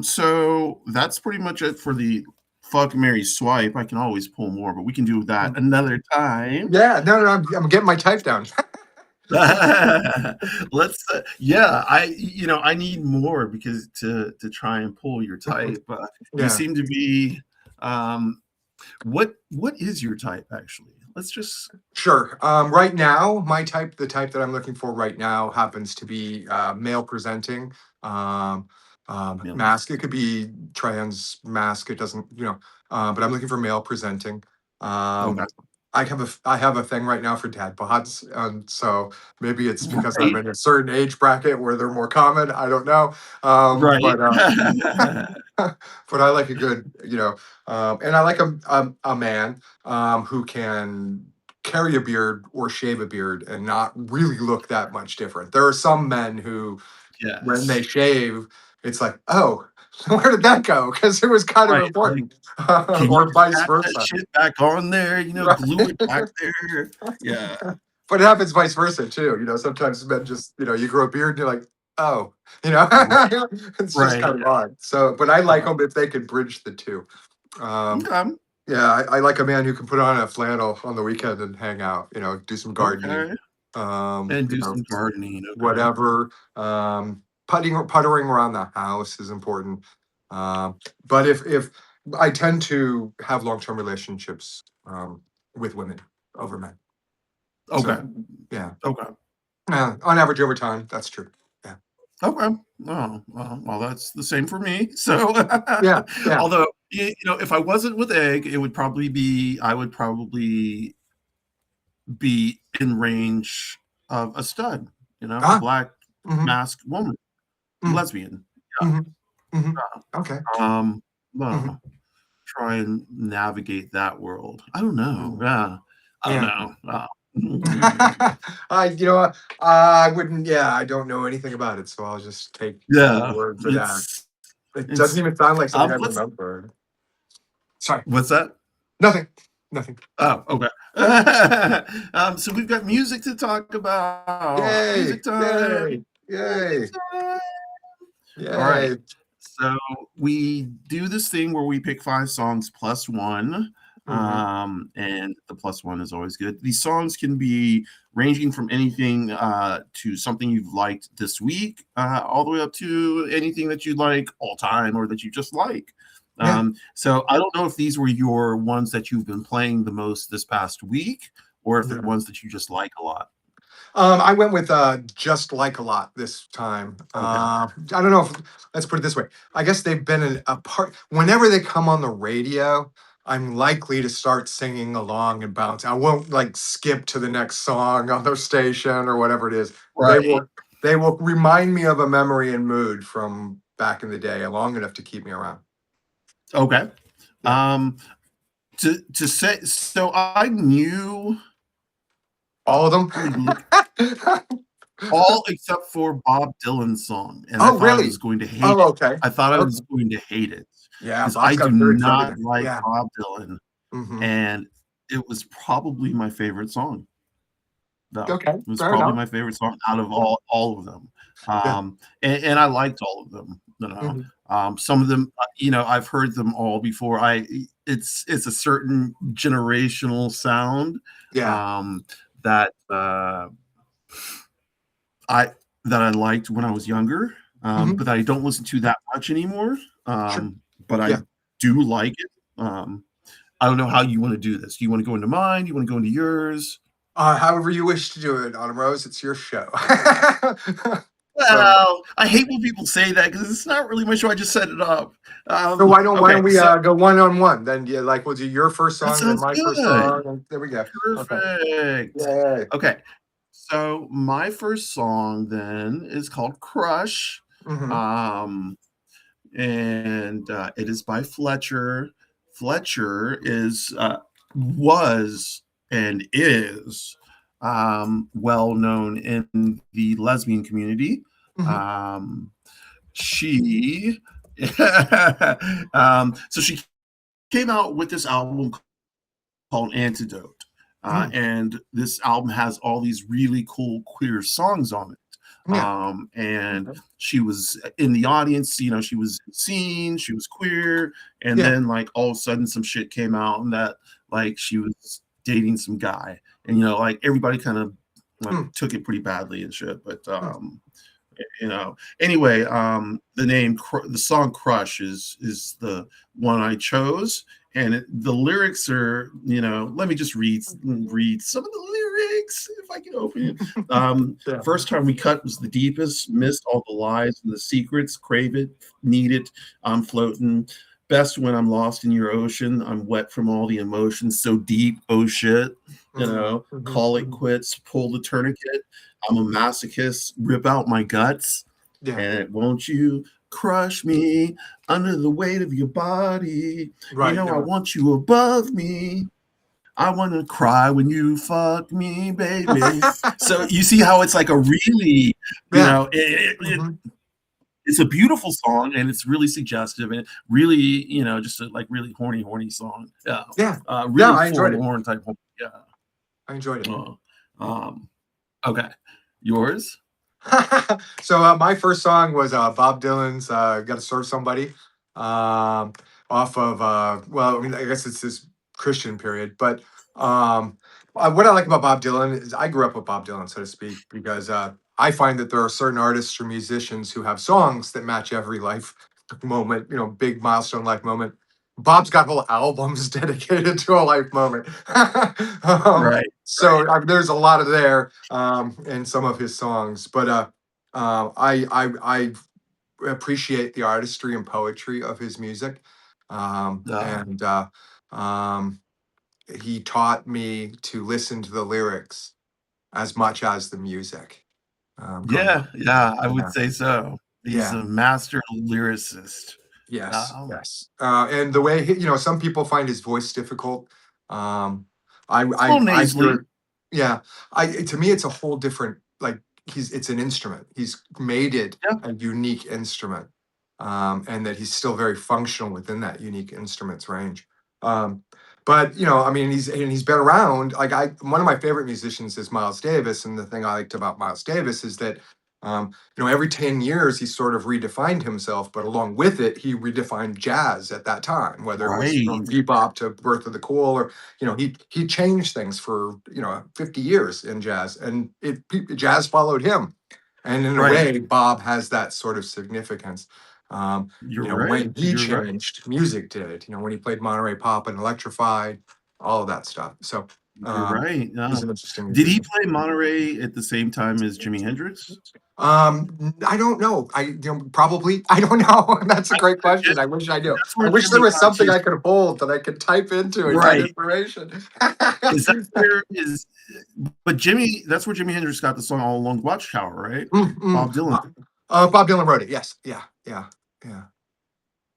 So that's pretty much it for the fuck Mary swipe. I can always pull more, but we can do that Mm. another time. Yeah. No, no, I'm getting my type down. Yeah, I need more because to try and pull your type. You Yeah. seem to be, what is your type actually? Let's just, Sure. Right now, the type that I'm looking for right now happens to be male presenting. Um, Yeah. Mask. It could be trans mask. It doesn't, but I'm looking for male presenting. Okay. I have a thing right now for dad bods, and so maybe it's because I'm Right. in a certain age bracket where they're more common. I don't know, Right. but but I like a good, and I like a man who can carry a beard or shave a beard and not really look that much different. There are some men who, when they Yes. shave, it's like, oh, where did that go? Because it was kind of Right. Like, important, can you or vice tap that versa. shit back on there? Glue it back Right. there. Yeah. But it happens vice versa too. Sometimes men just, you grow a beard and you're like, oh, Right. it's just Right. kind of odd. So, but I like Uh, them if they could bridge the two. Um, okay. yeah, I like a man who can put on a flannel on the weekend and hang out, do some gardening, Okay. um, And you do know, some gardening. Okay. whatever. Puttering around the house is important. But if I tend to have long-term relationships with women over men. Okay. So yeah, Okay. on average over time, that's true. Yeah. Okay. Oh, well, that's the same for me. So, Yeah. Yeah. although, if I wasn't with Egg, I would probably be in range of a stud, a Ah. black Mm-hmm. masked woman, Mm-hmm. lesbian. Mm-hmm. Mm-hmm. Okay. Um, Mm-hmm. well, try and navigate that world. I don't know. Mm-hmm. Yeah. I don't Yeah. know. I, I wouldn't. Yeah, I don't know anything about it, so I'll just take your Yeah. word for that. It's, It doesn't it's, even sound like something I let's, remember. Sorry, what's that? nothing, nothing. Oh, okay. So we've got music to talk about. Yay! Music time. Yay! Music Yay! time. All right. Yay! So we do this thing where we pick 5 songs plus one. Hmm. And the plus one is always good. These songs can be ranging from anything to something you've liked this week, all the way up to anything that you like all time or that you just like. Yeah. So I don't know if these were your ones that you've been playing the most this past week, or if they're Yeah. ones that you just like a lot. I went with just like a lot this time. Okay. I don't know if let's put it this way. I guess they've been a part. Whenever they come on the radio, I'm likely to start singing along and bounce. I won't like skip to the next song on their station or whatever it is. They Right. will. They will remind me of a memory and mood from back in the day, long enough to keep me around. Okay. Yeah. To say so, I knew All of them. all except for Bob Dylan's song, and I Oh, thought I really? was going to hate Oh, it. okay. I thought I was Okay. going to hate it Yeah, because I Bob's do got lyrics and not everything. like Yeah. Bob Dylan, Hmm. and it was probably my favorite song. Though Okay. it was Fair probably enough. my favorite song out of all of them, Yeah. and I liked all of them. Mhm. Some of them, I've heard them all before. It's a certain generational sound Yeah. that I that I liked when I was younger, Mhm. but I don't listen to that much anymore. Sure. But I Yeah. do like it. I don't know how you want to do this. Do you want to go into mine? Do you want to go into yours? However you wish to do it, Autumn Rose, it's your show. So, Well, I hate when people say that because it's not really my show. I just set it up. so why don't Okay, we so go one on one? Then yeah, like we'll do your first that song, then sounds my first good. song, and there we go. Okay. Perfect. Yay. Okay, so my first song then is called "Crush," Mm-hmm. um, and it is by Fletcher. Fletcher was and is well known in the lesbian community. Mm-hmm. Um, she so she came out with this album called Antidote. Mm-hmm. And this album has all these really cool queer songs on it. Yeah. And Okay. she was in the audience, she was seen, she was queer, and Yeah. then like all of a sudden some shit came out and that like she was dating some guy. And like everybody kind of like Mm. took it pretty badly and shit. But Mm. anyway, the song Crush is the one I chose, and the lyrics are, let me just read some of the lyrics if I can open it. Yeah. First time we cut was the deepest, missed all the lies and the secrets, crave it, need it, I'm floating. Best when I'm lost in your ocean. I'm wet from all the emotions, so deep, oh shit. Call it quits, pull the tourniquet. I'm a masochist, rip out my guts. Yeah. And won't you crush me under the weight of your body? Right. I want you above me. I want to cry when you fuck me, baby. So you see how it's like a really, Yeah. it, it's a beautiful song and it's really suggestive and really, just a like really horny song. Yeah. Yeah. Really I enjoyed it. horn type. Yeah. I enjoyed it. Okay. Yours? So my first song was Bob Dylan's "Got to Serve Somebody," off of well, I mean, I guess it's this Christian period, but what I like about Bob Dylan is I grew up with Bob Dylan, so to speak, because I find that there are certain artists or musicians who have songs that match every life moment, big milestone life moment. Bob's got whole albums dedicated to a life moment. Right. So there's a lot of there in some of his songs, but I appreciate the artistry and poetry of his music, and um, he taught me to listen to the lyrics as much as the music. Growing up. Yeah, I would Yeah, say so. He's yeah. a master lyricist. Yes, Um, yes. And the way some people find his voice difficult. Um, it's a little I hear nasally. it. Yeah, to me, it's a whole different like it's an instrument. He's made it Yeah, a unique instrument, and that he's still very functional within that unique instrument's range. Um, but I mean, he's been around. Like one of my favorite musicians is Miles Davis, and the thing I liked about Miles Davis is that every 10 years he sort of redefined himself, but along with it, he redefined jazz at that time, whether it was from right, bebop to Birth of the Cool, or he changed things for 50 years in jazz, and jazz followed him. And in a right. way, Bob has that sort of significance. You're right. When he You're right. changed, music did. When he played Monterey Pop and Electrified, all of that stuff. So You're right. he's an interesting Did he musician. play Monterey at the same time as Jimi Hendrix? I don't know. Probably. I don't know. That's a I, great question. it, I wish I knew. that's I where wish there Jimmy was got something his I could hold that I could type into and get right. information. Is that where is? But Jimmy, that's where Jimi Hendrix got the song "All Along the Watchtower," right? Bob Dylan. Bob Dylan wrote it. Yes. Yeah. Yeah. Yeah.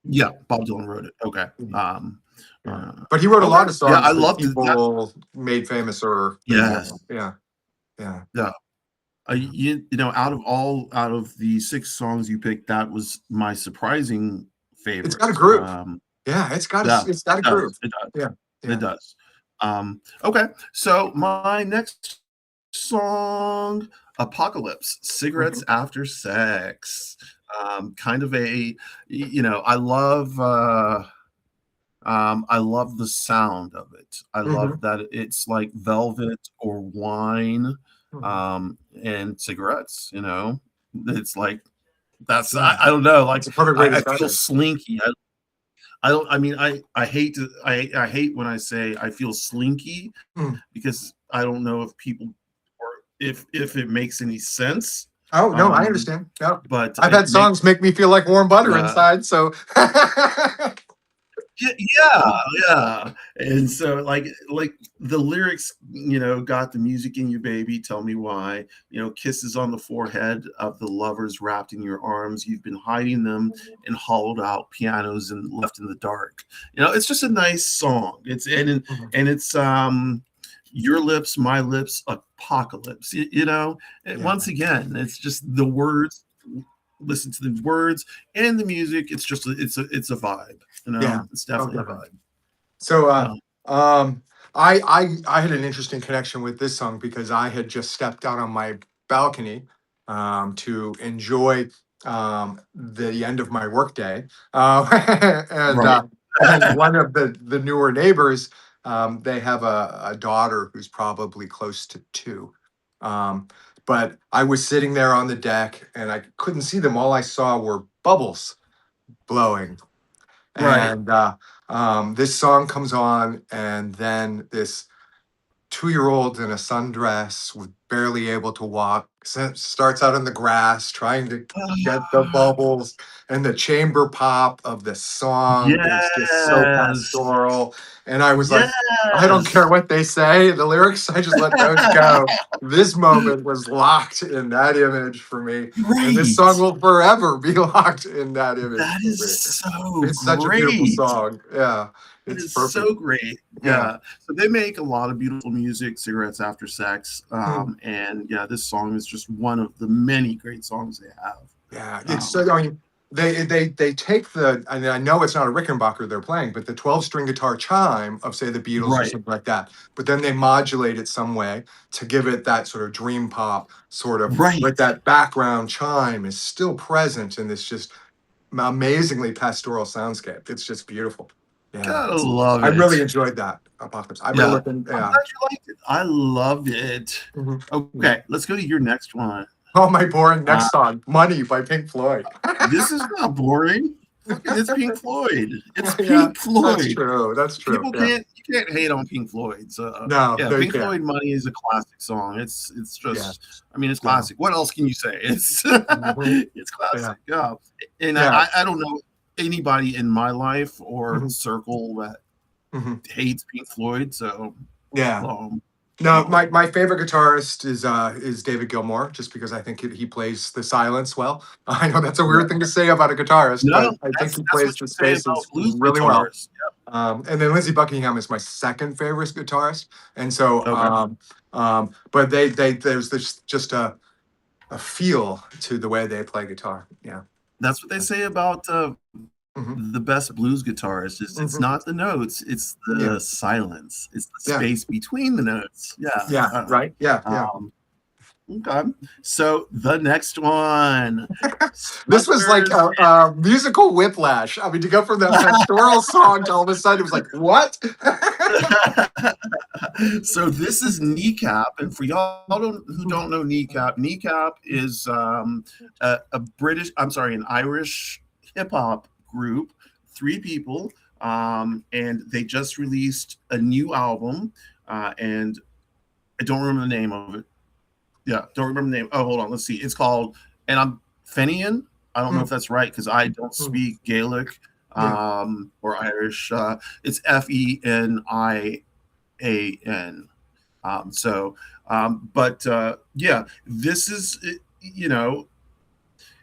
Yeah, Bob Dylan wrote it. Okay. Mhm. Yeah. But he wrote a Okay. lot of Yeah, I songs that loved that. people made famous or Yes. yeah. Yeah. Yeah. Out of the 6 songs you picked, that was my surprising It's favorite. got a groove. Yeah, Yeah, it's got it a groove. does. It does. Yeah. It Yeah. does. Okay, so my next song, Apocalypse, Cigarettes After Sex. Kind of I love the sound of it. I love Mhm. that it's like velvet or wine, Mhm. and cigarettes, It's like that's Yeah. I don't know, like It's a perfect way to I describe feel it. slinky. I don't I mean I hate to I hate when I say I feel slinky Mm. because I don't know if people or if it makes any sense. Oh, no, I Um, understand. Yeah. but I've it had makes songs make me feel like warm butter uh inside, so yeah. And so like the lyrics, got the music in you, baby. Tell me why. Kisses on the forehead of the lovers wrapped in your arms. You've been hiding them in hollowed out pianos and left in the dark. It's just a nice song. Mhm. And it's your lips, my lips, apocalypse. Yeah. Once again, it's just the words. Listen to the words and the music. It's just it's a vibe. Yeah. It's Oh, definitely a definitely. vibe. So, Yeah. um, I had an interesting connection with this song because I had just stepped out on my balcony to enjoy the end of my workday, and Right. one of the newer neighbors, they have a daughter who's probably close to 2. Um, but I was sitting there on the deck and I couldn't see them. All I saw were bubbles blowing, Right. and This song comes on, and then this 2-year-old in a sundress, with barely able to walk, starts out in the grass trying to get the bubbles, and the chamber pop of the song is just so Yes. pastoral. And I was like, I don't Yes. care what they say, the lyrics, I just let those go. This moment was locked in that image for me. And this Great. song will forever be locked in that image That for is me. so It's such a beautiful great. song. Yeah, It it's is perfect. so great. Yeah. Yeah. So they make a lot of beautiful music, Cigarettes After Sex. Mm. And yeah, this song is just one of the many great songs they have. Yeah, it's Um, so. I mean, they take the. I mean, I know it's not a Rickenbacker they're playing, but the 12-string guitar chime of, say, the Beatles or right. something like that. But then they modulate it some way to give it that sort of dream pop sort of. Right. But that background chime is still present in this just amazingly pastoral soundscape. It's just beautiful. Yeah, Gotta love I really it. enjoyed that Apocalypse. I'm gonna Yeah. look in. I'm Yeah. glad you liked it. I loved it. Mhm. Yeah. Okay, let's go to your next one. Oh, my boring Uh, next song, "Money" by Pink Floyd. this is not boring. Fucking, it's Pink Floyd. It's Yeah, Pink that's Floyd. true. That's true. People Yeah. can't you can't hate on Pink Floyd. So No, yeah, they Pink can't. Floyd Money is a classic song. It's Yeah. just I mean it's No. classic. What else can you say? It's Mhm. it's Yeah. classic. Yeah. And Yeah. I don't know anybody in my life or Mhm. circle that Mhm. hates Pink Floyd. So Yeah. um, No, um my favorite guitarist is David Gilmour, just because I think he plays the silence well. I know that's a yeah. weird thing to say about a guitarist, No, but I think he that's plays what the you say about spaces blues really well. guitars. And then Lindsey Buckingham is my second favorite guitarist, and so Yeah. Okay. but there's this just a feel to the way they play guitar. Yeah. That's what they say about Hmm. the best blues guitarist is it's Hmm. not the notes, it's Yeah. the silence. It's the Yeah. space between the notes. Yeah. Yeah. Right. Yeah. Yeah. Okay. So the next one. This was like Smugglers. a musical whiplash. I mean, to go from that pastoral song to all of a sudden it was like, what? So this is Kneecap, and for y'all who don't know Kneecap, Kneecap is a British, I'm sorry, an Irish hip hop group, three people, and they just released a new album, and I don't remember the name of it. Yeah, don't remember the name. Oh, hold on, let's see. It's called, and I'm Fenian. I don't know if Mm, that's right because I don't mm, speak Gaelic yeah. or Irish. It's Fenian. But yeah, this is you know,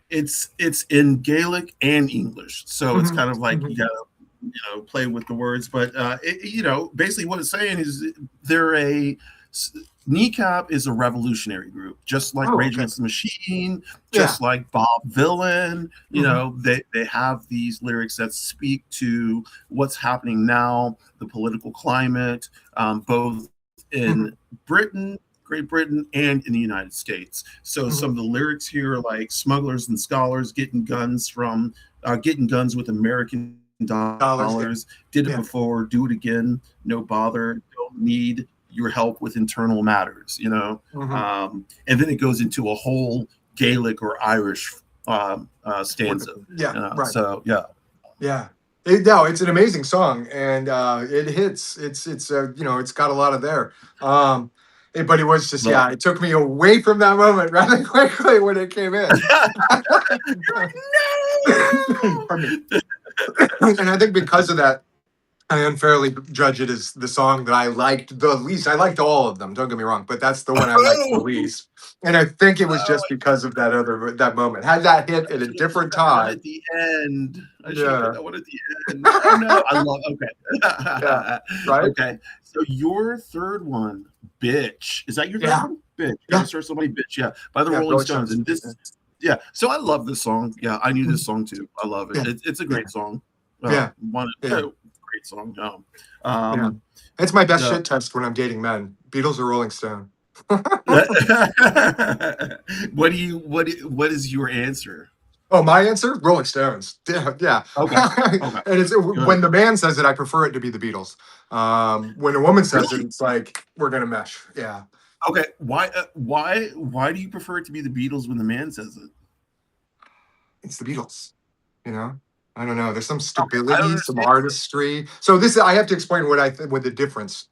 it's in Gaelic and English, so it's Mhm, kind of like you mhm, gotta play with the words. But basically what it's saying is they're a Kneecap is a revolutionary group, just like oh, Rage okay. Against the Machine, Yeah. just like Bob Dylan. Mhm, They have these lyrics that speak to what's happening now, the political climate, both in mhm, Britain, Great Britain, and in the United States. So some mhm. of the lyrics here are like smugglers and scholars getting guns with American Dollars. Yeah. dollars. Did it Yeah. before, do it again. No bother. Don't need your help with internal matters. Mhm. And then it goes into a whole Gaelic or Irish stanza. Wonderful. Yeah. Right. So yeah, Yeah. No, it's an amazing song, and it hits. It's got a lot of there. But it was just, love yeah, it. it took me away from that moment rather quickly when it came in. You're like, Pardon me. no. And I think because of that, I unfairly judge it as the song that I liked the least. I liked all of them, don't get me wrong, but that's the one I liked the Oh, least. And I think it was oh, just because of that moment. Had that hit I at a should have put different that one time, at the end. I should have put yeah. that one at the end. Oh no, I love. Yeah, Okay, right? okay. So your third one, bitch. Is that your third Yeah, one? Bitch. You yeah, gotta start somebody, bitch. Yeah, by the yeah, Rolling Rolling Stones. Stones. And Yeah. this, yeah. So I love this song. Yeah, I knew this Mhm. song too. I love it. Yeah, It's a yeah, great song. yeah, One yeah, great song. yeah. It's my best The shit test when I'm dating men. Beatles or Rolling Stone? what is your answer? Oh, my answer? Rolling Stones. Yeah, yeah. Okay. Okay. And it's Good. when the man says it, I prefer it to be the Beatles. When a woman says it, Really? it's like we're gonna mesh. Yeah, Okay. Why do you prefer it to be the Beatles when the man says it? it's the Beatles. You know? I don't know. There's some I don't stability, some understand. artistry. So this I have to explain what the difference.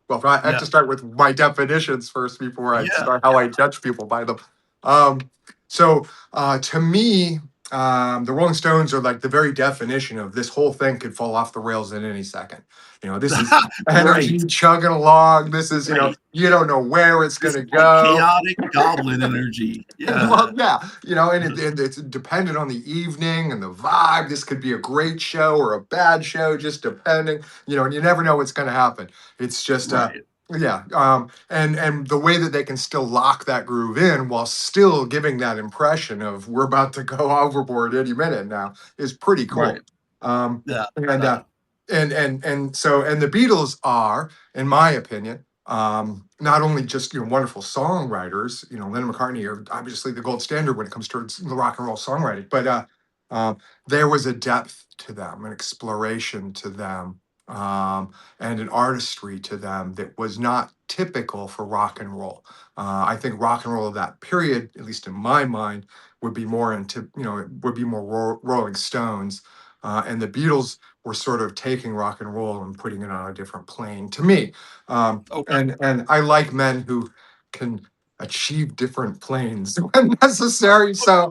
Well, I have Yeah, to start with my definitions first before I yeah, start how I judge people by them. Um, to me, the Rolling Stones are like the very definition of this whole thing could fall off the rails at any second. This is right, energy chugging along. This is, right. you don't know where it's This going is to like go. chaotic goblin energy. Well, Yeah. yeah, and it's dependent on the evening and the vibe. This could be a great show or a bad show, just depending, and you never know what's going to happen. It's just, Right. yeah, and the way that they can still lock that groove in while still giving that impression of we're about to go overboard any minute now is pretty Right. cool. Um, Yeah. and and the Beatles are, in my opinion, not only just wonderful songwriters. Lennon McCartney are obviously the gold standard when it comes towards the rock and roll songwriting, but um, there was a depth to them, an exploration to them, and an artistry to them that was not typical for rock and roll. I think rock and roll of that period, at least in my mind, would be more into it would be more Rolling Stones, and the Beatles were sort of taking rock and roll and putting it on a different plane to me. Okay. And I like men who can achieve different planes when necessary. So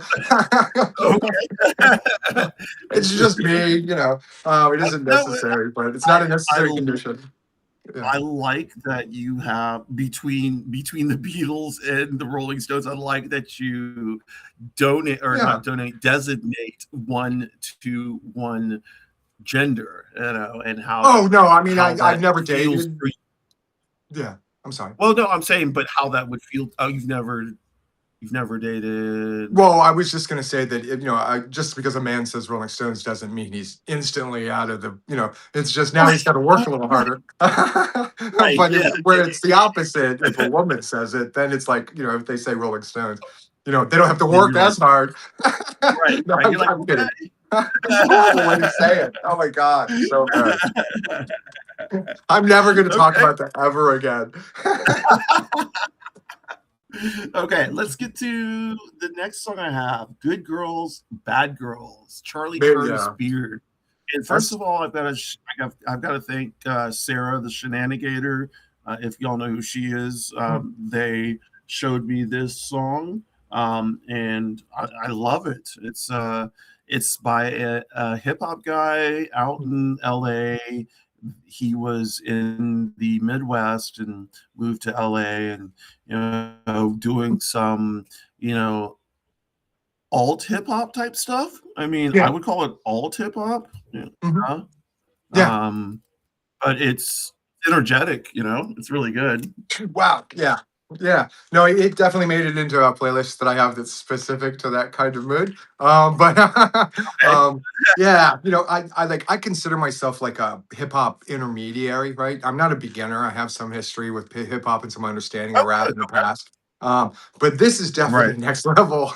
Okay. it's just me, it isn't No, necessary, but it's I not a I necessary condition. Yeah. I like that you have between the Beatles and the Rolling Stones. I like that you donate or Yeah. not donate, designate one to one gender, and Oh no, I mean how I've that never feels dated. for you. Yeah. I'm sorry. Well, no, I'm saying, but how that would feel. Oh, you've never dated. Well, I was just going to say that just because a man says Rolling Stones doesn't mean he's instantly out of the. It's just now he's got to work a little harder. Right. But Yeah. where it's the opposite, if a woman says it, then it's like if they say Rolling Stones, they don't have to Then work you're like, as hard. right, No, right. You're like, I'm kidding. okay. It's a horrible way to say it. Oh my god, it's so bad. I'm never going to talk Okay. about that ever again. Okay, let's get to the next song I have. Good Girls, Bad Girls, Charlie Curtis Yeah, Beard. And first that's of all, I've got to thank Sarah, the Shenanigator. If y'all know who she is, they showed me this song, and I love it. It's by a hip hop guy out in L.A. He was in the Midwest and moved to LA, and doing some you know alt hip hop type stuff. I mean, I yeah. would call it alt hip hop. Yeah. Mhm. uh, Yeah. Um, but it's energetic. It's really good. Wow. Yeah. Yeah. No, it definitely made it into a playlist that I have that's specific to that kind of mood. But Okay. yeah, I consider myself like a hip hop intermediary, right? I'm not a beginner. I have some history with hip hop and some understanding of Oh, rap good. in the past. But this is Right. definitely next level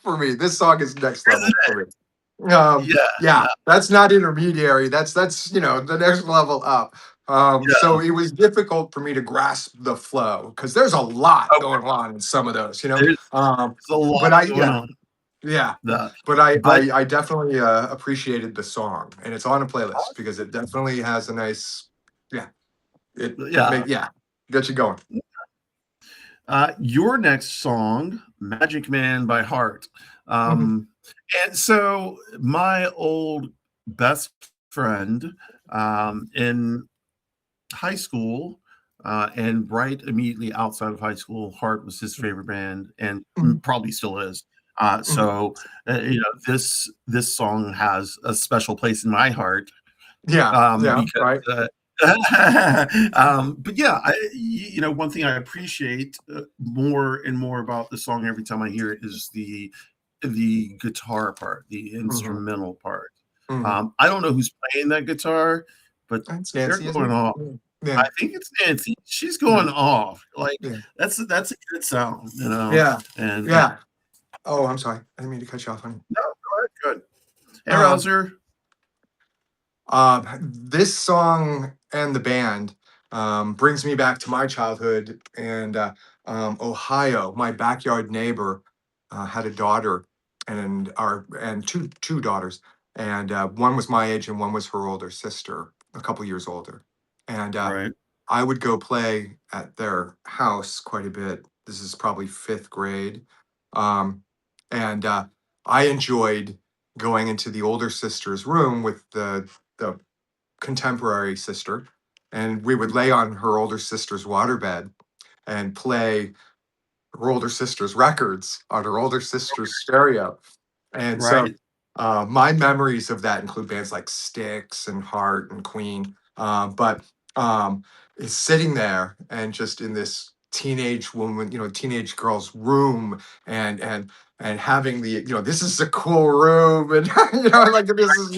for me. This song is next Isn't level it? for me. Yeah. Yeah, Yeah. that's not intermediary. That's the next level up. Yeah. So it was difficult for me to grasp the flow because there's a lot Okay. going on in some of those. There's a lot But going yeah, on. yeah. The But I but I, I definitely appreciated the song, and it's on a playlist because it definitely has a nice, yeah. It yeah. make yeah, get you going. Your next song, Magic Man by Heart. Mhm. Um, and so my old best friend in high school, and right immediately outside of high school, Heart was his favorite band, and Mhm. probably still is. Mhm. This song has a special place in my heart, Yeah, yeah, because right. but yeah, one thing I appreciate more and more about the song every time I hear it is the guitar part, the Hmm. instrumental part. Hmm. I don't know who's playing that guitar, but It's they're Nancy, isn't going it? off. Yeah, I think it's Nancy. She's yeah, going off. Like, yeah, that's a good sound, yeah, and yeah. Oh, I'm sorry. I didn't mean to cut you off, honey. no, go ahead, good. Hey, Um, Rouser. this song and the band brings me back to my childhood and Ohio. My backyard neighbor had a daughter and two daughters, and one was my age and one was her older sister, a couple years older. And Right. I would go play at their house quite a bit. This is probably fifth grade. Um, and I enjoyed going into the older sister's room with the contemporary sister, and we would lay on her older sister's waterbed and play her older sister's records on her older sister's stereo. And so Right. my memories of that include bands like Styx and Heart and Queen. But is sitting there and just in this teenage woman, teenage girl's room, and having this is a cool room, and like this is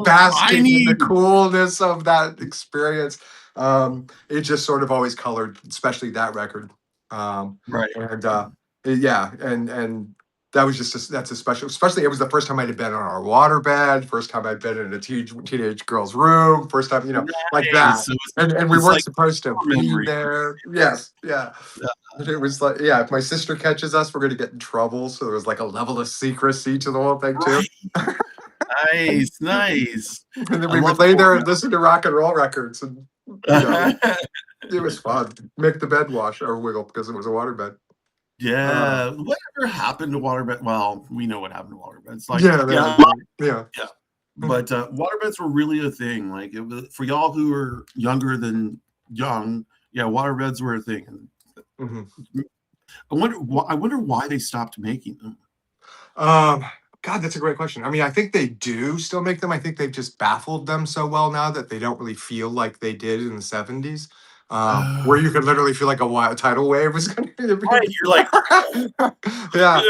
basking in Tiny. the coolness of that experience. It just sort of always colored, especially that record. Right. And yeah, and that was that's a special, especially it was the first time I'd been on our waterbed, first time I'd been in a teenage girl's room, first time, like that. So And we it's weren't like supposed to core be memory. there. Yes, yeah. And it was like, yeah, if my sister catches us, we're gonna get in trouble. So there was like a level of secrecy to the whole thing too. Right. Nice. Nice. And then I we would love lay core there and listen to rock and roll records, and memory. it was fun. Make the bed wash or wiggle because it was a waterbed. Yeah. Whatever happened to waterbed? Well, we know what happened to waterbeds. Like, Yeah, yeah, yeah. yeah. But waterbeds were really a thing. Like, it was for y'all who are younger than young. Yeah, waterbeds were a thing. Mm-hmm. I wonder why they stopped making them. God, that's a great question. I mean, I think they do still make them. I think they've just baffled them so well now that they don't really feel like they did in the 70s, where you could literally feel like a tidal wave was going to be. Right, you're like, Yeah.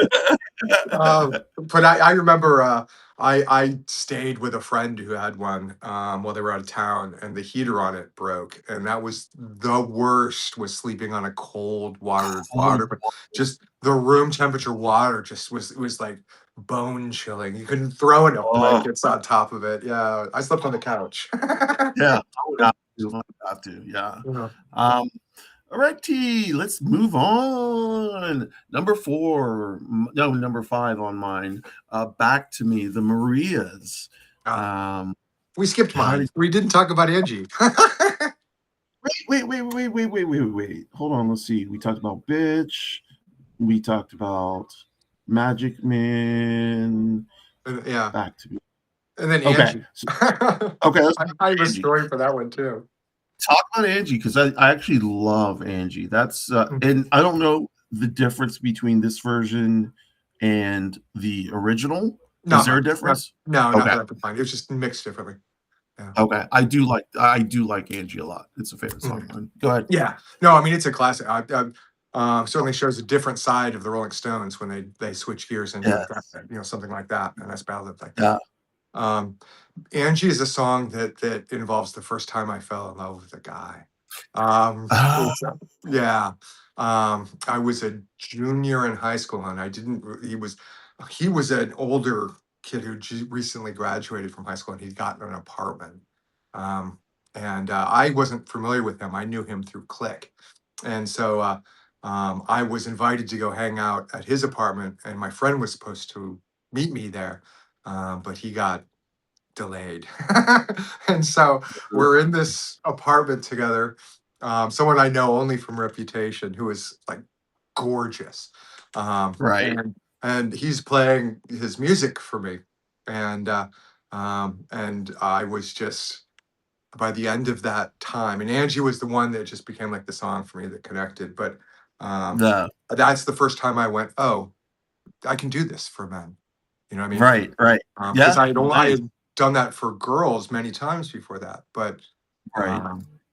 But I remember I stayed with a friend who had one while they were out of town, and the heater on it broke, and that was the worst. Was sleeping on a cold water, but just the room temperature water just was like bone chilling. You couldn't throw enough oh, blankets on top of it. Yeah, I slept on the couch. yeah, I would have to. I would have to. Yeah. Yeah. Um, all right, T. Let's move on. Number 4. No, number 5 on mine. Back to Me, the Marias. Ah, Um, we skipped how mine. did? We didn't talk about Angie. Wait. Hold on. Let's see. We talked about Bitch. We talked about Magic Man. Yeah, Back to Me. and then Okay. Angie. Okay. Let's I have a Angie. story for that one too. Talk about Angie, because I actually love Angie. That's and I don't know the difference between this version and the original. Is there a difference? No, not Okay. that I could find. It was just mixed differently. Yeah. Okay. I do like Angie a lot. It's a favorite song of mine. Go ahead. Yeah. No, I mean it's a classic. Certainly shows a different side of the Rolling Stones when they switch gears and Yeah. something like that, and that's ballad like Yeah. that. Angie is a song that involves the first time I fell in love with a guy. Oh, Yeah. I was a junior in high school, and I didn't. He was an older kid who recently graduated from high school, and he'd gotten an apartment. Um, and I wasn't familiar with him. I knew him through Click, and so I was invited to go hang out at his apartment, and my friend was supposed to meet me there, but he got delayed. And so we're in this apartment together. Someone I know only from reputation, who is like gorgeous. right. And he's playing his music for me. And I was just, by the end of that time, and Angie was the one that just became like the song for me that connected. But The that's the first time I went, oh, I can do this for men. You know what I mean? right. Because Yeah. I Nice. had done that for girls many times before that, but Right.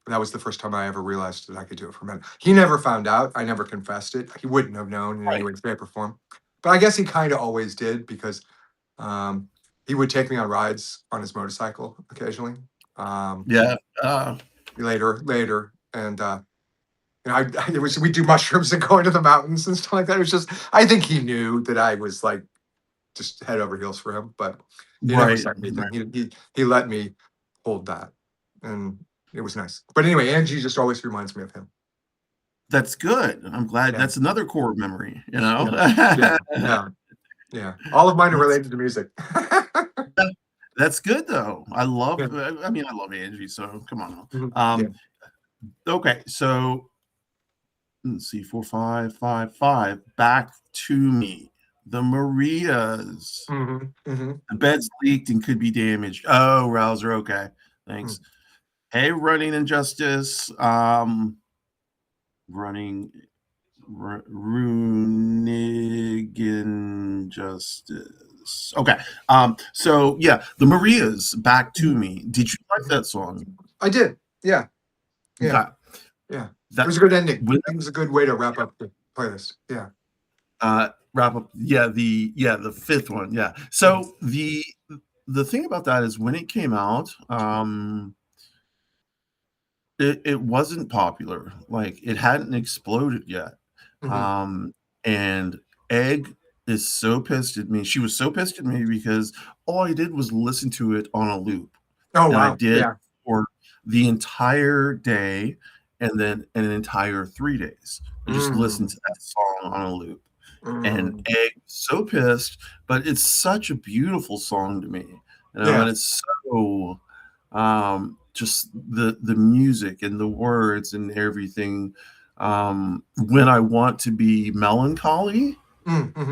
that was the first time I ever realized that I could do it for men. He never found out. I never confessed it. He wouldn't have known in any Right. way, shape, or form. But I guess he kind of always did because um, he would take me on rides on his motorcycle occasionally. Yeah. Later, and it was we do mushrooms and go into the mountains and stuff like that. It was just I think he knew that I was like just head over heels for him, but he never Right. said anything. He let me hold that, and it was nice. But anyway, Angie just always reminds me of him. That's good. I'm glad. Yeah, That's another core memory. yeah, yeah, yeah. All of mine are That's related to music. That's good though. I love. Yeah. I mean, I love Angie. So come on Mhm. now. Yeah. Okay. So let's see. 4, 5, 5, 5. Back to me. The Marias. Hmm. Hmm. The bed's leaked and could be damaged. Oh, Rouser. Okay. Thanks. Hey, Running Injustice. Running Runig Injustice. Okay. So yeah, the Marias, Back to Me. Did you like that song? I did. Yeah. Yeah. Okay. Yeah. It That was a good ending. when It was a good way to wrap up the playlist. Yeah. wrap up, the fifth one. Yeah. So the thing about that is when it came out, it wasn't popular. Like it hadn't exploded yet. Hmm. Um, and Egg is so pissed at me. She was so pissed at me because all I did was listen to it on a loop. Oh, And I wow. did Yeah. for the entire day and then an entire 3 days. I just Mm. listened to that song on a loop. And Mm. Egg was so pissed, but it's such a beautiful song to me. Yeah. And it's so just the music and the words and everything. When I want to be melancholy, Mm-hmm.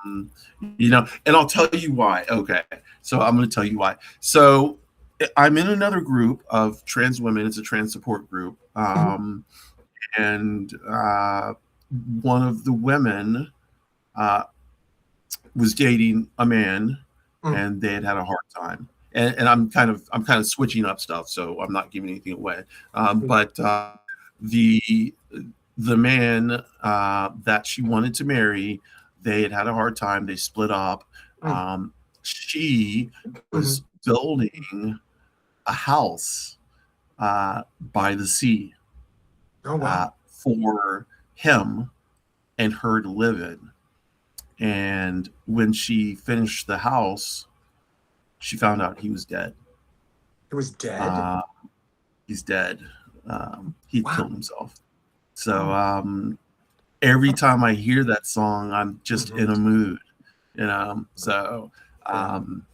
um, and I'll tell you why. Okay, so I'm going to tell you why. So I'm in another group of trans women. It's a trans support group, and one of the women uh, was dating a man, Mm. and they had a hard time. And I'm kind of switching up stuff, so I'm not giving anything away. But the the man that she wanted to marry, they had a hard time. They split up. Mm. She Mhm. was building a house by the sea Oh, wow. for him and her to live in. And when she finished the house, she found out he was dead. It was dead? Uh, he's dead. He killed Wow. himself. So Oh. every time I hear that song, I'm just Mhm. in a mood. So Yeah. um,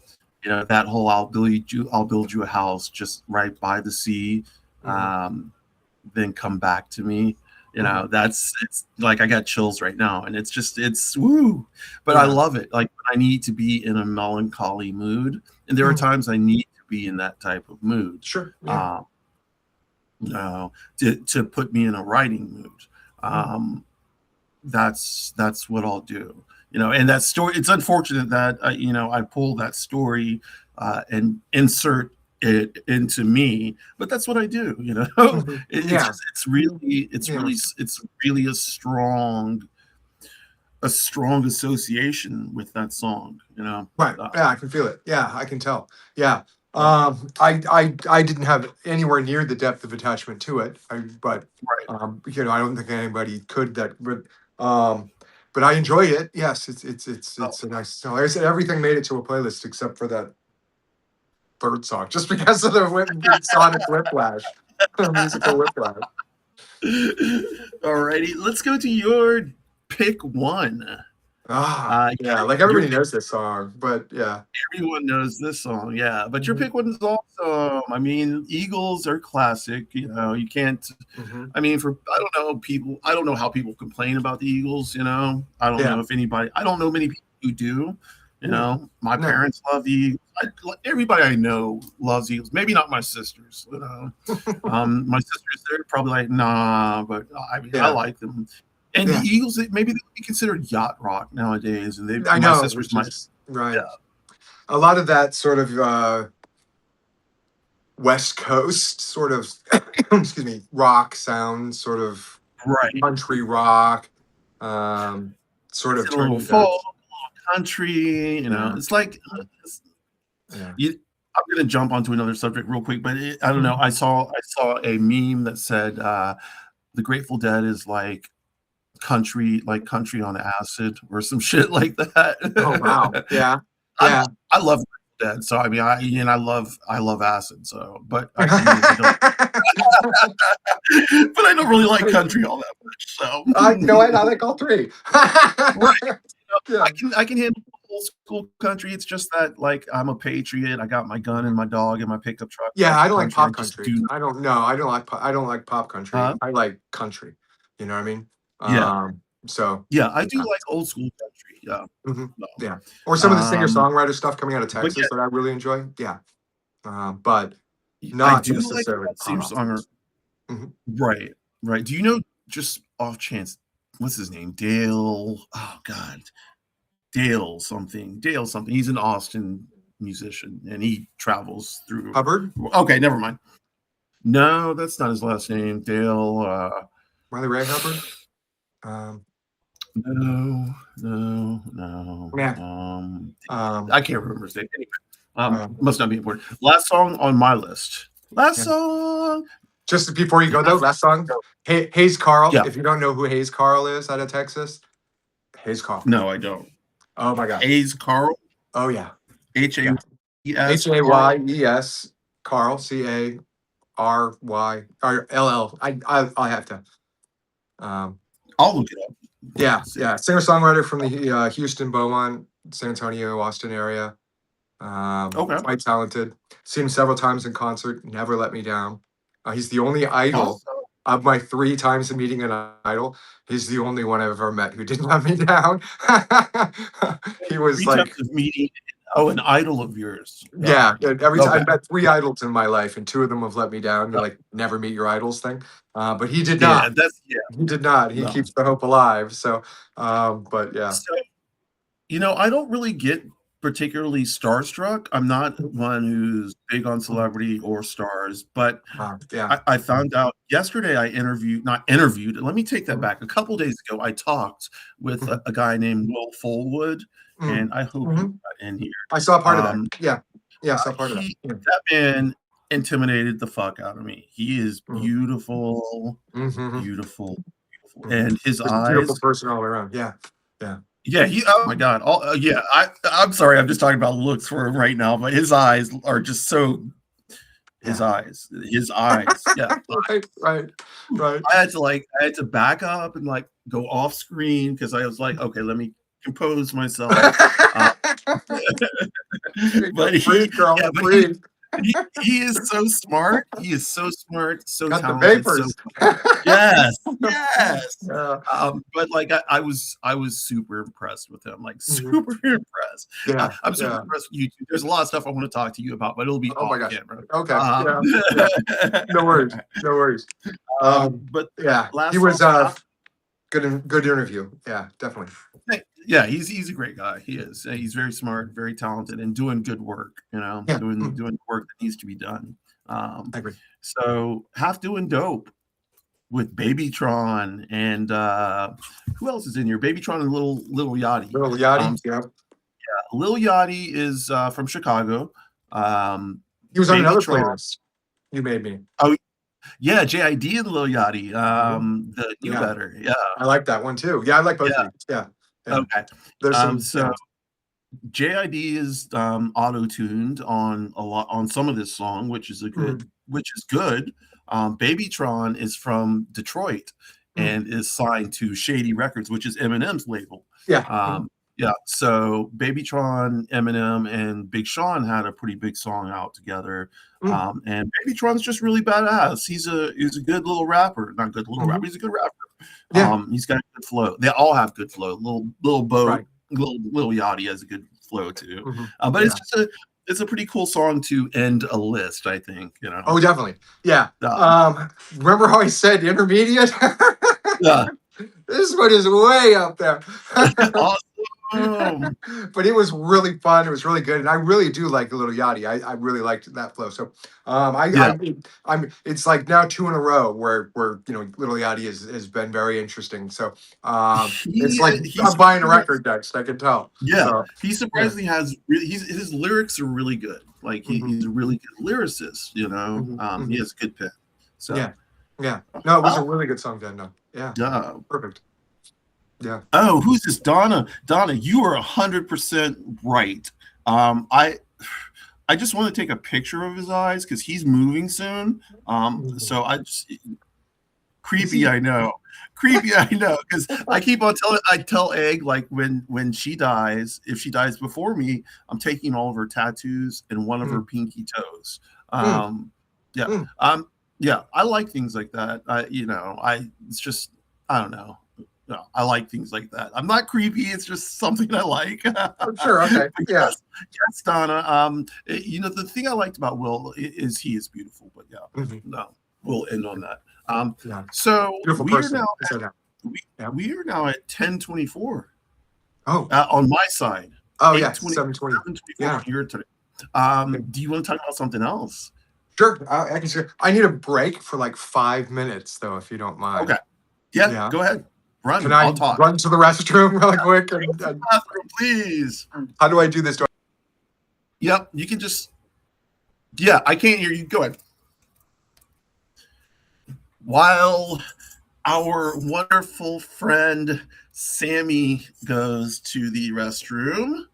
that whole "I'll build you a house just right by the sea," Mhm. then come back to me. Mhm. It's like I got chills right now, and it's woo. But I Yeah. love it. Like when I need to be in a melancholy mood, and there are Mhm. times I need to be in that type of mood. Sure. Yeah. Um, to put me in a writing mood. Mm. Um, that's what I'll do. And that story. It's unfortunate that I pull that story and insert it into me, but that's what I do. Mhm. It's Yeah. just Yeah. it's really a strong association with that song. Right. Uh, Yeah, I can feel it. Yeah, I can tell. Yeah. I didn't have anywhere near the depth of attachment to it. But right. I don't think anybody could that. But I enjoy it. Yes, Oh, it's a nice song. Like I said, everything made it to a playlist except for that third song, just because of the sonic whiplash, musical whiplash. alrighty, let's go to your pick one. Ah, Uh, yeah, your like your everybody knows this song, but yeah. Everyone knows this song, yeah. But your Hmm. pick one is awesome. I mean, Eagles are classic. You can't. Hmm. I mean, I don't know people. I don't know how people complain about the Eagles. I don't Yeah. know if anybody. I don't know many people who do. Mm. My No. parents love the Eagles. Everybody I know loves Eagles. Maybe not my sisters. My sisters, they're probably like, nah. But I mean, I Yeah. like them. And the Yeah. Eagles, maybe they would be considered yacht rock nowadays. And I my know, sisters which might. is Yeah. right. A lot of that sort of West Coast sort of excuse me, rock sound, sort of Right. country rock, um, sort It's of a little turning that. folk, country. Yeah. It's like Yeah. you. I'm gonna jump onto another subject real quick, but I don't know. Mhm. I saw a meme that said the Grateful Dead is like country on acid or some shit like Oh, wow. that. Yeah. I Yeah. I love Grateful Dead, so I mean, I love acid. So, but I don't, but I don't really like country all that much. So, You know what? I like all three. right. Yeah. I can handle old school country. It's just that like I'm a patriot. I got my gun and my dog and my pickup truck. Yeah, I don't like Country. I pop just country. do. I don't know. I don't like pop country. Uh, I like country. You know what I mean? yeah, So yeah. I do yeah. like old school country. Yeah. No. Yeah. Or some of the Um, singer-songwriter stuff coming out of but Texas that I really enjoy. Yeah. But yeah, I not do like necessarily that singer pop. songer. Mhm. Right, right. Do you know just off chance what's his name? Dale. Oh God, Dale something. Dale something. He's an Austin musician and he travels through. Hubbard? Okay, never mind. No, that's not his last name. Dale. Riley Ray Hubbard? Um, No, no, no. yeah. I can't remember his name. Anyway, Um, must not be important. Last song on my list. Last yeah. song. Just before you go though, last song, Go. Hayes Carl. Yeah. If you don't know who Hayes Carl is out of Texas, Hayes Carl. No, I don't. Oh my God. Hayes Carl. Oh yeah. Hayes. Hayes Carl, Cary or LL. I'll have to. I'll look it up. Yeah, yeah. Singer songwriter from the Houston, Beaumont, San Antonio, Austin area. Okay. Quite talented. Seen him several times in concert. Never let me down. He's the only idol Awesome. of my 3 times of meeting an idol. He's the only one I've ever met who didn't let me down. He was 3 like, times of meeting. Oh, an idol of yours. yeah. Every time Okay. I've met 3 idols in my life, and 2 of them have let me down. You're like, never meet your idols thing. But he did Yeah, not. that's He did not. He no. keeps the hope alive. So, but yeah. So, I don't really get particularly starstruck. I'm not one who's big on celebrity or stars, but Yeah. I found out yesterday not interviewed, let me take that Mhm. back. A couple days ago, I talked with a guy named Will Fullwood, and I hope he got in here. I saw part of that. Yeah. Yeah, I saw part of that. Yeah. That man intimidated the fuck out of me. He is beautiful, Mhm. beautiful, beautiful, and his Just a beautiful eyes. person all around. Yeah. Yeah. Yeah, oh my God. Yeah, I'm sorry, I'm just talking about looks for him right now, but his eyes are just so. His eyes. Yeah. Right. I had to back up and like go off screen because I was like, okay, let me compose myself. But he is so smart. He is so smart, so got talented. the vapors. Yes, yes. Yeah. But like I was super impressed with him. Like super impressed. Yeah. I'm super impressed with you too. There's a lot of stuff I want to talk to you about, but it'll be off camera. Okay. Yeah. No worries. No worries. But yeah, he was good interview. Yeah, definitely. Yeah, he's a great guy. He is. He's very smart, very talented, and doing good work. Doing the work that needs to be done. I agree. So Half Doing Dope with Babytron and who else is in here? Babytron and Lil Yachty. Lil Yachty. Yeah. Lil Yachty is from Chicago. He was on another playlist. You made me. Oh. Yeah, JID and Lil Yachty. The You Better. Yeah. I like that one too. Yeah, I like both of these. Yeah. Okay. There's some JID is auto-tuned on some of this song, which is good. Babytron is from Detroit and is signed to Shady Records, which is Eminem's label. Yeah. Yeah. So Babytron, Eminem, and Big Sean had a pretty big song out together. And Babytron's just really badass. He's a good little rapper. Not good little rapper. He's a good rapper. Yeah. He's got good flow. They all have good flow. Little Bo, Right. Lil Yachty has a good flow too. But it's a pretty cool song to end a list, I think. Oh, definitely. Yeah. Remember how I said intermediate? Yeah. This one is way up there. Awesome. But it was really fun. It was really good, and I really do like Little Yachty. I really liked that flow. So, it's like now 2 in a row where Little Yachty has been very interesting. So, it's like I'm buying a record next. I can tell. Yeah, so, he surprisingly has. His lyrics are really good. Like he's a really good lyricist. He has a good pen. So yeah. No, it was a really good song, Dan. No, yeah, perfect. Yeah. Oh, who's this? Donna, you are 100% right. I just want to take a picture of his eyes because he's moving soon. So Creepy, I know. Creepy, I know. Because I keep on telling. I tell Egg like when she dies, if she dies before me, I'm taking all of her tattoos and one of her pinky toes. Mm, Yeah. mm. Yeah. I like things like that. It's just I don't know. No, I like things like that. I'm not creepy. It's just something I like. Oh, sure. Okay. But Yeah. yes, Donna. The thing I liked about Will is he is beautiful. But yeah, Mhm. no, we'll end on that. Yeah. So Beautiful we are person. now I said that. Yeah. we are now at 10:24 Oh. on my side. Oh yeah. 8:20, 7:20. 7:24 Yeah. on your today. Do you want to talk about something else? Sure. I can share. I need a break for like 5 minutes though, if you don't mind. Okay. Yeah, Yeah. go ahead. Can Run. I I'll talk. run to the restroom really quick? Go to the bathroom, please. How do I do this? Yep, you can just. Yeah, I can't hear you. Go ahead. While our wonderful friend Sammy goes to the restroom,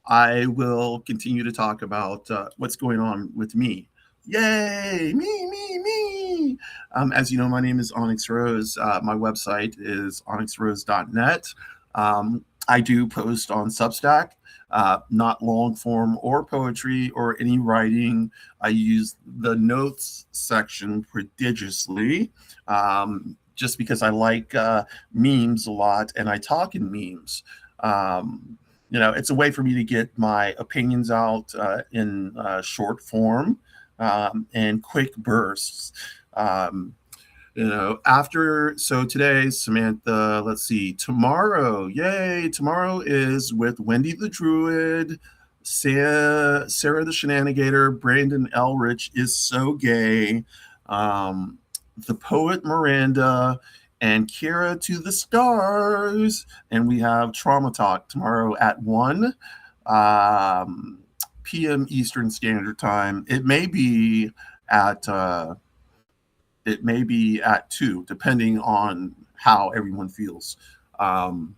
I will continue to talk about what's going on with me. Yay! Me. As you know, my name is Onyx Rose. My website is onyxrose.net. I do post on Substack, not long form or poetry or any writing. I use the notes section prodigiously, just because I like memes a lot and I talk in memes. It's a way for me to get my opinions out in short form and quick bursts. So today, Samantha, let's see, tomorrow is with Wendy the Druid, Sarah the Shenanigator, Brandon Elrich is so gay, the poet Miranda, and Kira to the stars. And we have Trauma Talk tomorrow at 1 p.m. Eastern Standard Time. It may be at 2, depending on how everyone feels. And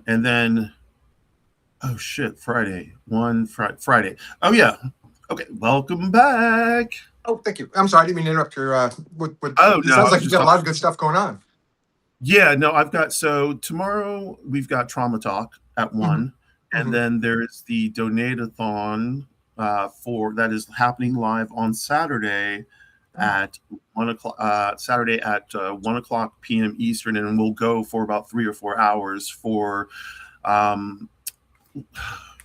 then oh shit, Friday. Friday. Oh yeah. Okay, welcome back. Oh, thank you. I'm sorry, I didn't mean to interrupt your. Oh, It no, sounds like you got a lot of good stuff going on. Yeah, no, so tomorrow we've got Trauma Talk at 1, and then there's the Donate-a-thon for that is happening live on Saturday at 1 o'clock. Saturday at 1 o'clock p.m. Eastern, and we'll go for about 3 or 4 hours for.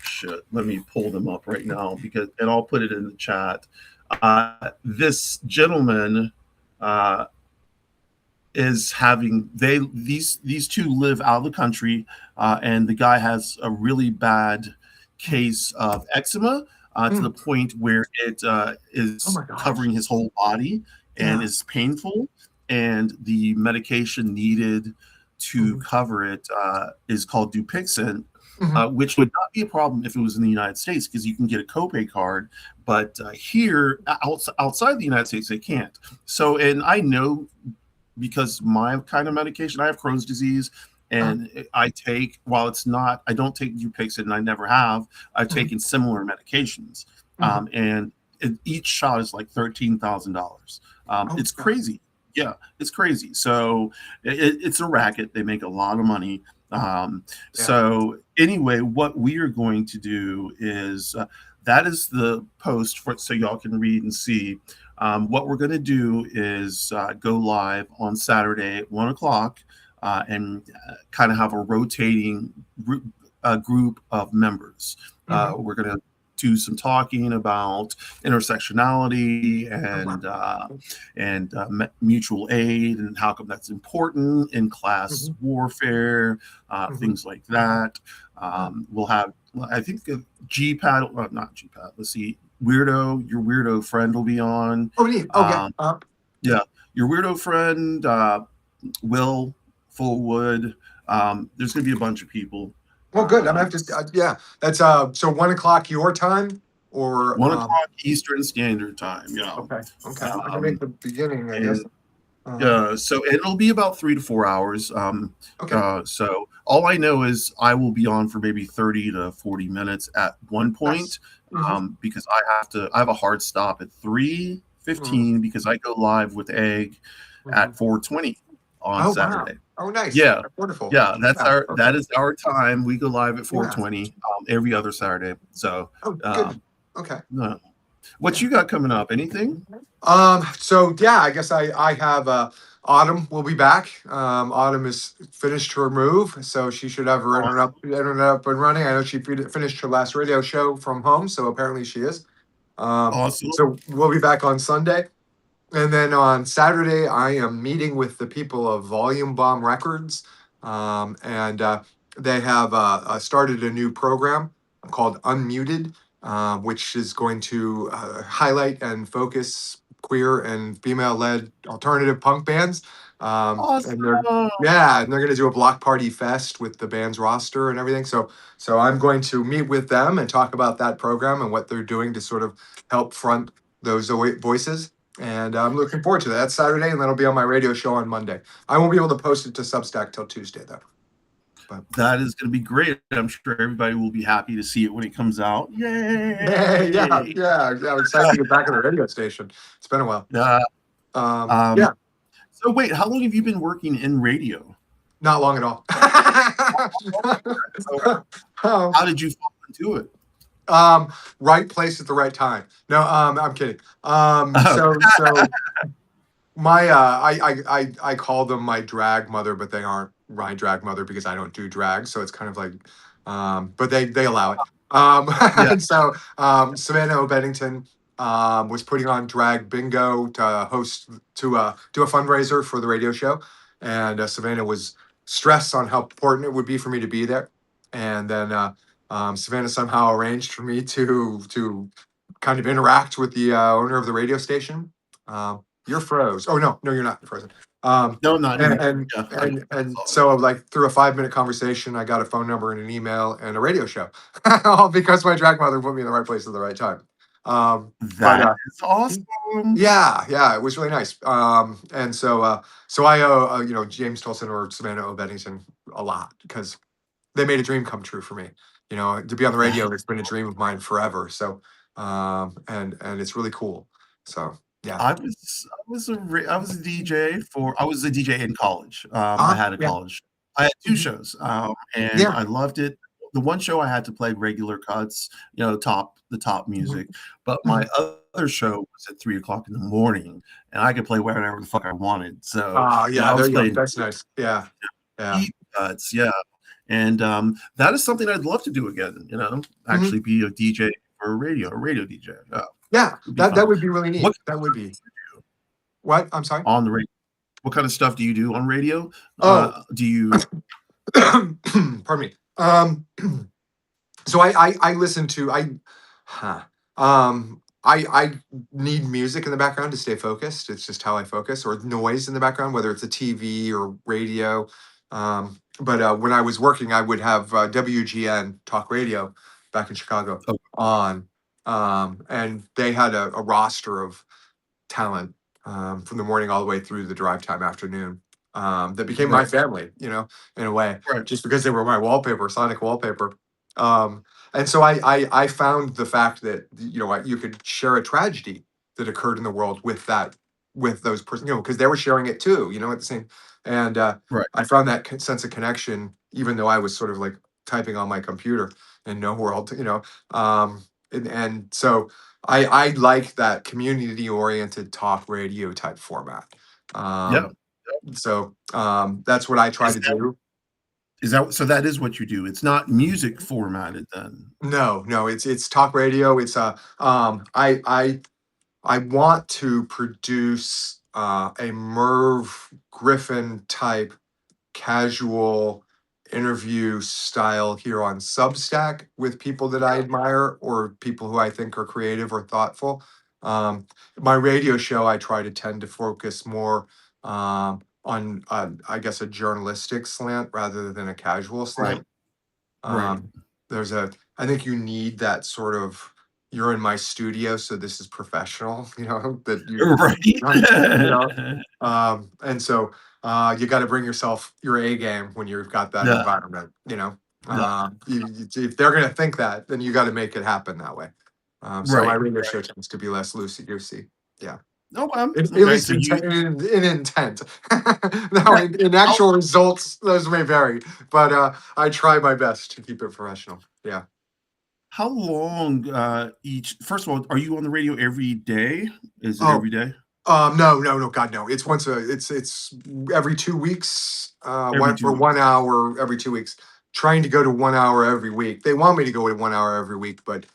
Shit, let me pull them up right now and I'll put it in the chat. This gentleman is having these two live out of the country, and the guy has a really bad case of eczema to the point where it is covering his whole body and is painful, and the medication needed to cover it is called Dupixent. Which would not be a problem if it was in the United States, because you can get a copay card, but here outside the United States they can't. So, and I know, because my kind of medication, I have Crohn's disease, and I take, while it's not, I don't take Dupixent, and I never have. I've taken similar medications, and each shot is like $13,000. It's crazy. Yeah, it's crazy. So it's a racket. They make a lot of money. So anyway, what we are going to do is that is the post so y'all can read and see. What we're going to do is go live on Saturday at 1 o'clock and kind of have a rotating group of members. We're going to do some talking about intersectionality and mutual aid, and how come that's important in class warfare, things like that. We'll have, I think, GPAD, not GPAD. Let's see, your weirdo friend will be on. Oh, neat. Okay. Yeah, your weirdo friend, Will Fullwood. There's going to be a bunch of people. Well, good. I'm gonna have to. That's so 1 o'clock your time, or 1 o'clock Eastern Standard Time. Yeah. Okay. I can make the beginning, I guess. So it'll be about 3 to 4 hours. So all I know is I will be on for maybe 30 to 40 minutes at one point, because I have a hard stop at 3 Mm, 4:15 because I go live with Egg mhm. at 4:20 on Oh, wow. Saturday. Oh, nice. Yeah. That's wonderful. Yeah, Yeah. Okay. that is our time. We go live at Yeah. 4:20 every other Saturday. So, Oh, good. um, Okay. no. What Yeah. you got coming up? Anything? So yeah, I guess I have Autumn will be back. Autumn is finished her move, so she should have her Awesome. internet up and running. I know she finished her last radio show from home, so apparently she is. Awesome. So we'll be back on Sunday. And then on Saturday, I am meeting with the people of Volume Bomb Records, and they have started a new program called Unmuted, which is going to highlight and focus queer and female-led alternative punk bands. And they're Awesome. yeah, and they're going to do a block party fest with the band's roster and everything. So I'm going to meet with them and talk about that program and what they're doing to sort of help front those voices, and I'm looking forward to that. That's Saturday, and that'll be on my radio show on Monday. I won't be able to post it to Substack till Tuesday, though. But That is going to be great. I'm sure everybody will be happy to see it when it comes out. yeah, Yay! yeah, I'm excited to get back at the radio station. It's been a while. Uh, Yeah, so wait, how long have you been working in radio? not long at all. So um, how did you fall into it? right place at the right time. No, I'm kidding. Oh, So my I call them my drag mother, but they aren't my drag mother because I don't do drag. So it's kind of like, but they allow it. yeah, And so Savannah O'Bennington was putting on drag bingo to host to do a fundraiser for the radio show, and Savannah was stressed on how important it would be for me to be there, and then Savannah somehow arranged for me to kind of interact with the owner of the radio station. You're froze. Oh no, no, you're not frozen. Um, no, not and anymore. and Yeah, and so like through a 5 minute conversation, I got a phone number and an email and a radio show, all because my drag mother put me in the right place at the right time. But that is awesome. yeah, yeah, it was really nice. And so I owe James Tolson or Savannah O. Bennington a lot because they made a dream come true for me. To be on the radio, it's been a dream of mine forever. So and it's really cool. So yeah. I was a DJ in college. I had a Yeah. college. I had two Mhm. shows, and Yeah. I loved it. The one show I had to play regular cuts, the top Mhm. music, but my Mhm. other show was at 3 o'clock in the morning, and I could play whatever the fuck I wanted. So, Yeah, I there was you go. playing That's nice. Yeah. Yeah. deep cuts, yeah, and that is something I'd love to do again. Mhm. Actually be a DJ for a radio DJ. Yeah. It'd be That fun. would be really What neat. That would be. What? I'm sorry. on the radio? What kind of stuff do you do on radio? Oh, Do you pardon me. So I listen to huh. I need music in the background to stay focused. It's just how I focus, or noise in the background, whether it's a TV or radio. But when I was working, I would have WGN talk radio back in Chicago oh, on, and they had a roster of talent from the morning all the way through the drive time afternoon, that became my right, family, in a way, right. just because they were my wallpaper, sonic wallpaper. Um, and so I found the fact that you could share a tragedy that occurred in the world with those person, because they were sharing it too, at the same. And Right. I found that sense of connection, even though I was sort of like typing on my computer in no world, and so I like that community oriented talk radio type format. Yeah. That's what I try Is to that do. so that is what you do. It's not music formatted then. No, no, it's talk radio. It's I want to produce a Merv Griffin type casual interview style here on Substack with people that I admire or people who I think are creative or thoughtful. My radio show, I try to tend to focus more on, I guess, a journalistic slant rather than a casual Right. slant. Right. Um, I think you need that sort of, you're in my studio, so this is professional, that you know, Right. and so you got to bring your A game when you've got that Yeah. environment. Yeah. If they're going to think then you got to make it happen that way. So my Right. radio show tends to be less loosey goosey. Yeah. No, At okay. least So you in intent. Now, right. in actual results, those may vary, but I try my best to keep it professional. Yeah. How long each? First of all, are you on the radio every day? Is it Oh, every day? no, God, no. It's it's every 2 weeks. Every For 2 weeks. 1 hour every 2 weeks. Trying to go to 1 hour every week. They want me to go to 1 hour every week, but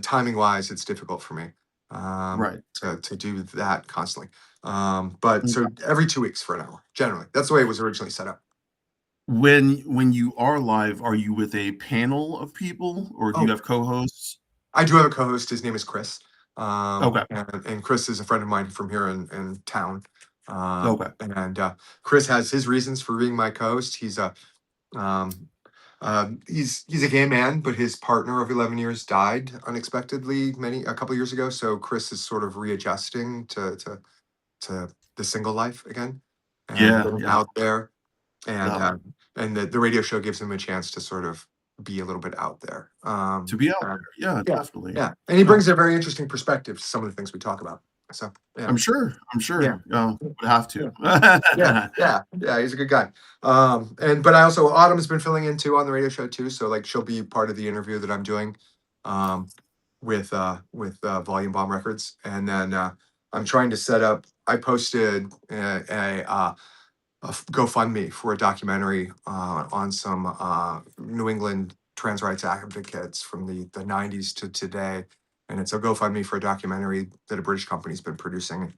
timing wise, it's difficult for me Right. to do that constantly. But Okay. so every 2 weeks for an hour, generally. That's the way it was originally set up. When you are live, are you with a panel of people, or do you Oh, have co-hosts? I do have a co-host. His name is Chris. Okay. And Chris is a friend of mine from here in town. Okay. And Chris has his reasons for being my co-host. Um, he's a gay man, but his partner of 11 years died unexpectedly a couple years ago. So Chris is sort of readjusting to the single life again and Yeah. getting Yeah. out there. And Yeah. the radio show gives him a chance to sort of be a little bit out there. To be out there. Yeah. Yeah, Definitely. yeah, and he Yeah. brings a very interesting perspective to some of the things we talk about. So yeah, I'm sure. I'm yeah, sure. Would have yeah. to. Yeah, he's a good guy. And but I also Autumn's been filling in too on the radio show too. So like she'll be part of the interview that I'm doing um with Volume Bomb Records. And then I'm trying to set up I posted a GoFundMe for a documentary on some New England trans rights advocates from the 90s to today. And it's a GoFundMe for a documentary that a British company's been producing.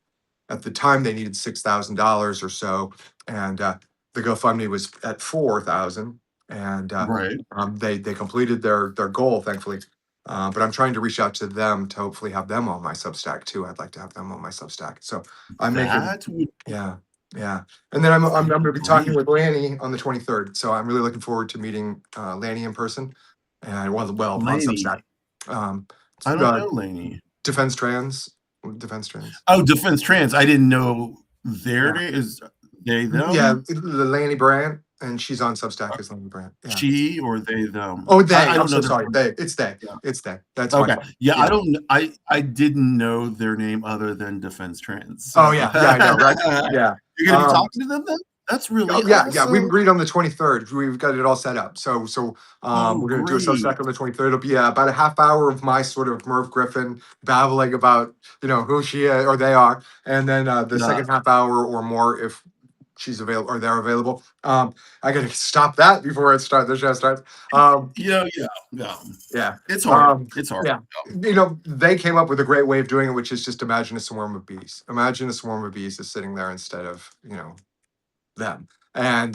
At the time, they needed $6,000 or so, and the GoFundMe was at 4,000, and Right. they completed their goal, thankfully. But I'm trying to reach out to them to hopefully have them on my Substack too. I'd like to have them on my Substack. So I'm making, That would yeah, yeah. And then I'm be going to be talking great. with Lanny on the 23rd. So I'm really looking forward to meeting Lanny in person, and well on Substack. Laney. Um, I don't uh, know Laney. Defense Trans, Defense Trans. Oh, Defense Trans. I didn't know their Yeah. name is they Yeah, them. the Lanny Brandt, and she's on Substack as Lanny Brandt. Yeah. She or they them. Oh, they. I I'm don't so know their sorry. full They. It's they. yeah. It's they. That's my Okay. fault. Yeah, I Yeah. don't I didn't know their name other than Defense Trans. Oh So yeah. Yeah, I know. Right. Yeah. you're gonna be talking to them then? That's really Oh yeah. We awesome. agreed on the 23rd. We've got it all set up. So Oh, we're gonna do a great. Substack on the 23rd. It'll be about a half hour of my sort of Merv Griffin babbling about who she is or they are, and then the Yeah. second half hour or more if she's available or they're available. I gotta stop that before the show starts. Yeah. Yeah. It's hard. Um, It's hard. yeah. They came up with a great way of doing it, which is just imagine a swarm of bees. Imagine a swarm of bees is sitting there instead of, them. And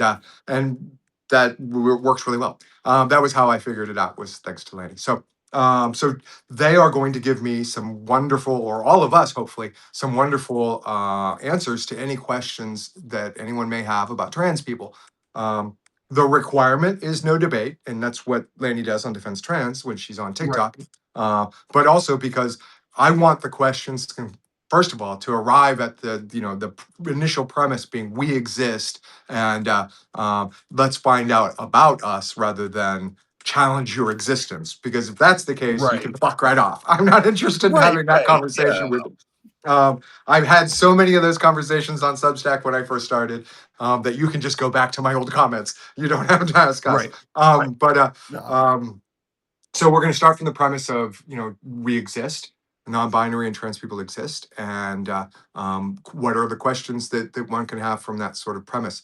that works really well. That was how I figured it out, was thanks to Lanny. So they are going to give me some wonderful, or all of us, hopefully, some wonderful answers to any questions that anyone may have about trans people. The requirement is no debate, and that's what Lanny does on Defense Trans when she's on Right. TikTok. But also because I want the questions, first of all, to arrive at the initial premise being we exist, and let's find out about us rather than challenge your existence. Because if that's the case, you Right. can fuck right off. I'm not interested in Right. having that conversation with you. I've had so many of those conversations on Substack when I first started that you can just go back to my old comments. You don't have to ask us. Right. Right. But Yeah. so we're going to start from the premise of we exist, non-binary and trans people exist, and what are the questions that one can have from that sort of premise.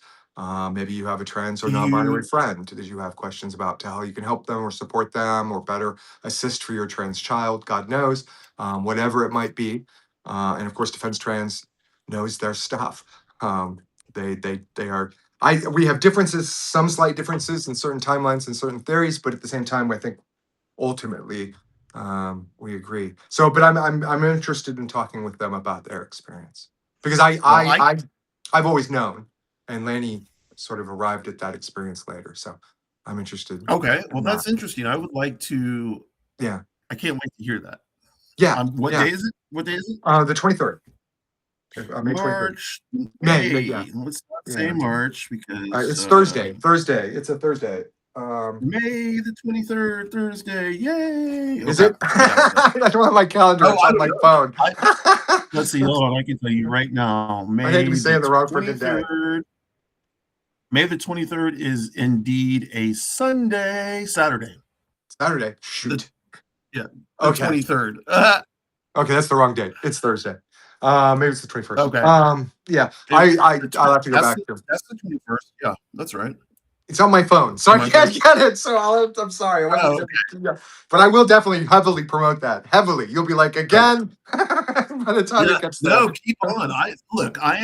Maybe you have a trans or Do non-binary you friend that you have questions about to how you can help them or support them or better assist for your trans child. God knows, whatever it might be. And of course, Defense Trans knows their stuff. They are. We have differences, some slight differences in certain timelines and certain theories, but at the same time, I think ultimately we agree. So but I'm interested in talking with them about their experience, because well I've always known, and Lanny sort of arrived at that experience later, so I'm interested okay. Well, in that. that's interesting. I would like to Yeah. I can't wait to hear that. Yeah. What Yeah. day is it? What day is it? The 23rd. May 23rd. March. May, May. yeah. Let's not say Yeah. March because It's Thursday. It's a Thursday. May the 23rd, Thursday. Yay! Is Okay, it? I got it. I don't have my calendar. Oh, It's I on don't my know. phone. Let's see. Hold on. I can tell you right now. I hate to be saying the wrong freaking day. May the 23rd is indeed a Saturday. Saturday. Shoot. The 23rd. Okay, that's the wrong date. It's Thursday. Maybe it's the 21st. Okay. Yeah. It's I'll have to go back to. That's the 21st. Yeah, that's right. It's on my phone, so I can't get it. So I'm sorry. But I will definitely heavily promote that. Heavily. You'll be like, again, by the time it gets there. No, keep on. I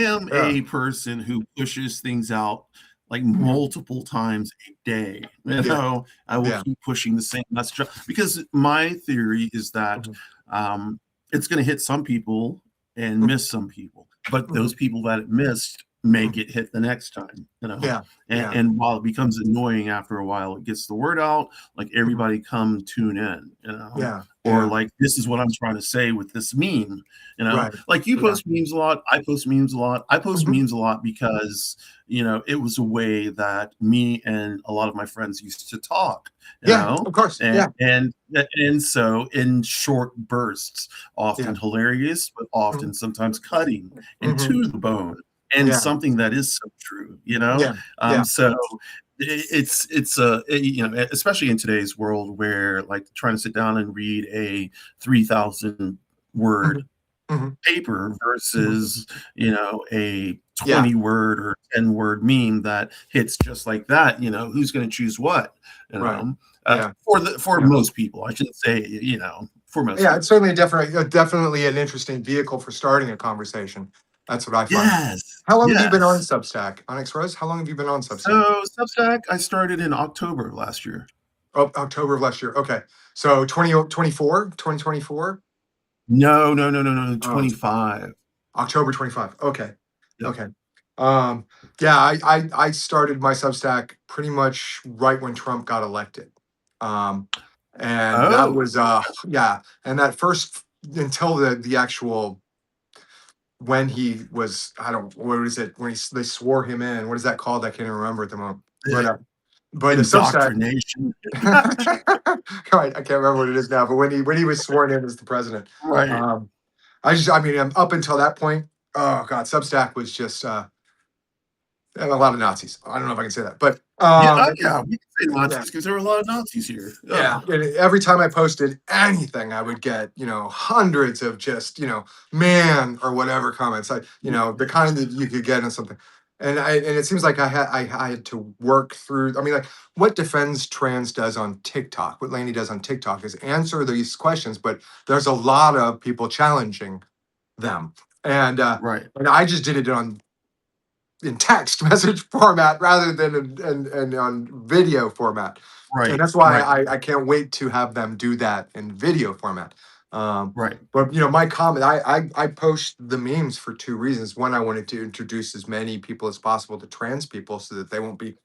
am a person who pushes things out like multiple times a day. You know, I will keep pushing the same message because my theory is that it's going to hit some people and miss some people, but those people that it missed make it hit the next time, you know. And while it becomes annoying after a while, it gets the word out, like everybody come tune in, you know. Or like, this is what I'm trying to say with this meme, you know. Like you post memes a lot, I post memes a lot. I post memes a lot because, you know, it was a way that me and a lot of my friends used to talk, you know? Of course. And so in short bursts, often hilarious, but often sometimes cutting into the bone. And something that is so true, you know. So it's you know, especially in today's world where like trying to sit down and read a 3,000 word paper versus you know a 20 word or 10 word meme that hits just like that. You know, who's going to choose what? You know, for most people, I shouldn't say you know for most. It's certainly definitely an interesting vehicle for starting a conversation. That's what I find. How long have you been on Substack? OnyxRose, how long have you been on Substack? So Substack, I started in October of last year. Oh, October of last year. Okay. So 2024? No, 25. October 25. Okay. Okay. I started my Substack pretty much right when Trump got elected. And that was and that first until the actual when he was, I don't, what is it? When they swore him in, what is that called? I can't even remember at the moment. But indoctrination. Right, I can't remember what it is now. But when he was sworn in as the president, I mean, up until that point, oh god, Substack was just and a lot of Nazis. I don't know if I can say that, but we can say Nazis because there were a lot of Nazis here. And every time I posted anything, I would get hundreds of just man or whatever comments. The kind that you could get on something, and it seems like I had to work through. I mean, like what Defends Trans does on TikTok, what Lainey does on TikTok is answer these questions, but there's a lot of people challenging them, and and I just did it in text message format rather than in on video format. And that's why I can't wait to have them do that in video format. But my comment, I post the memes for two reasons. One, I wanted to introduce as many people as possible to trans people so that they won't be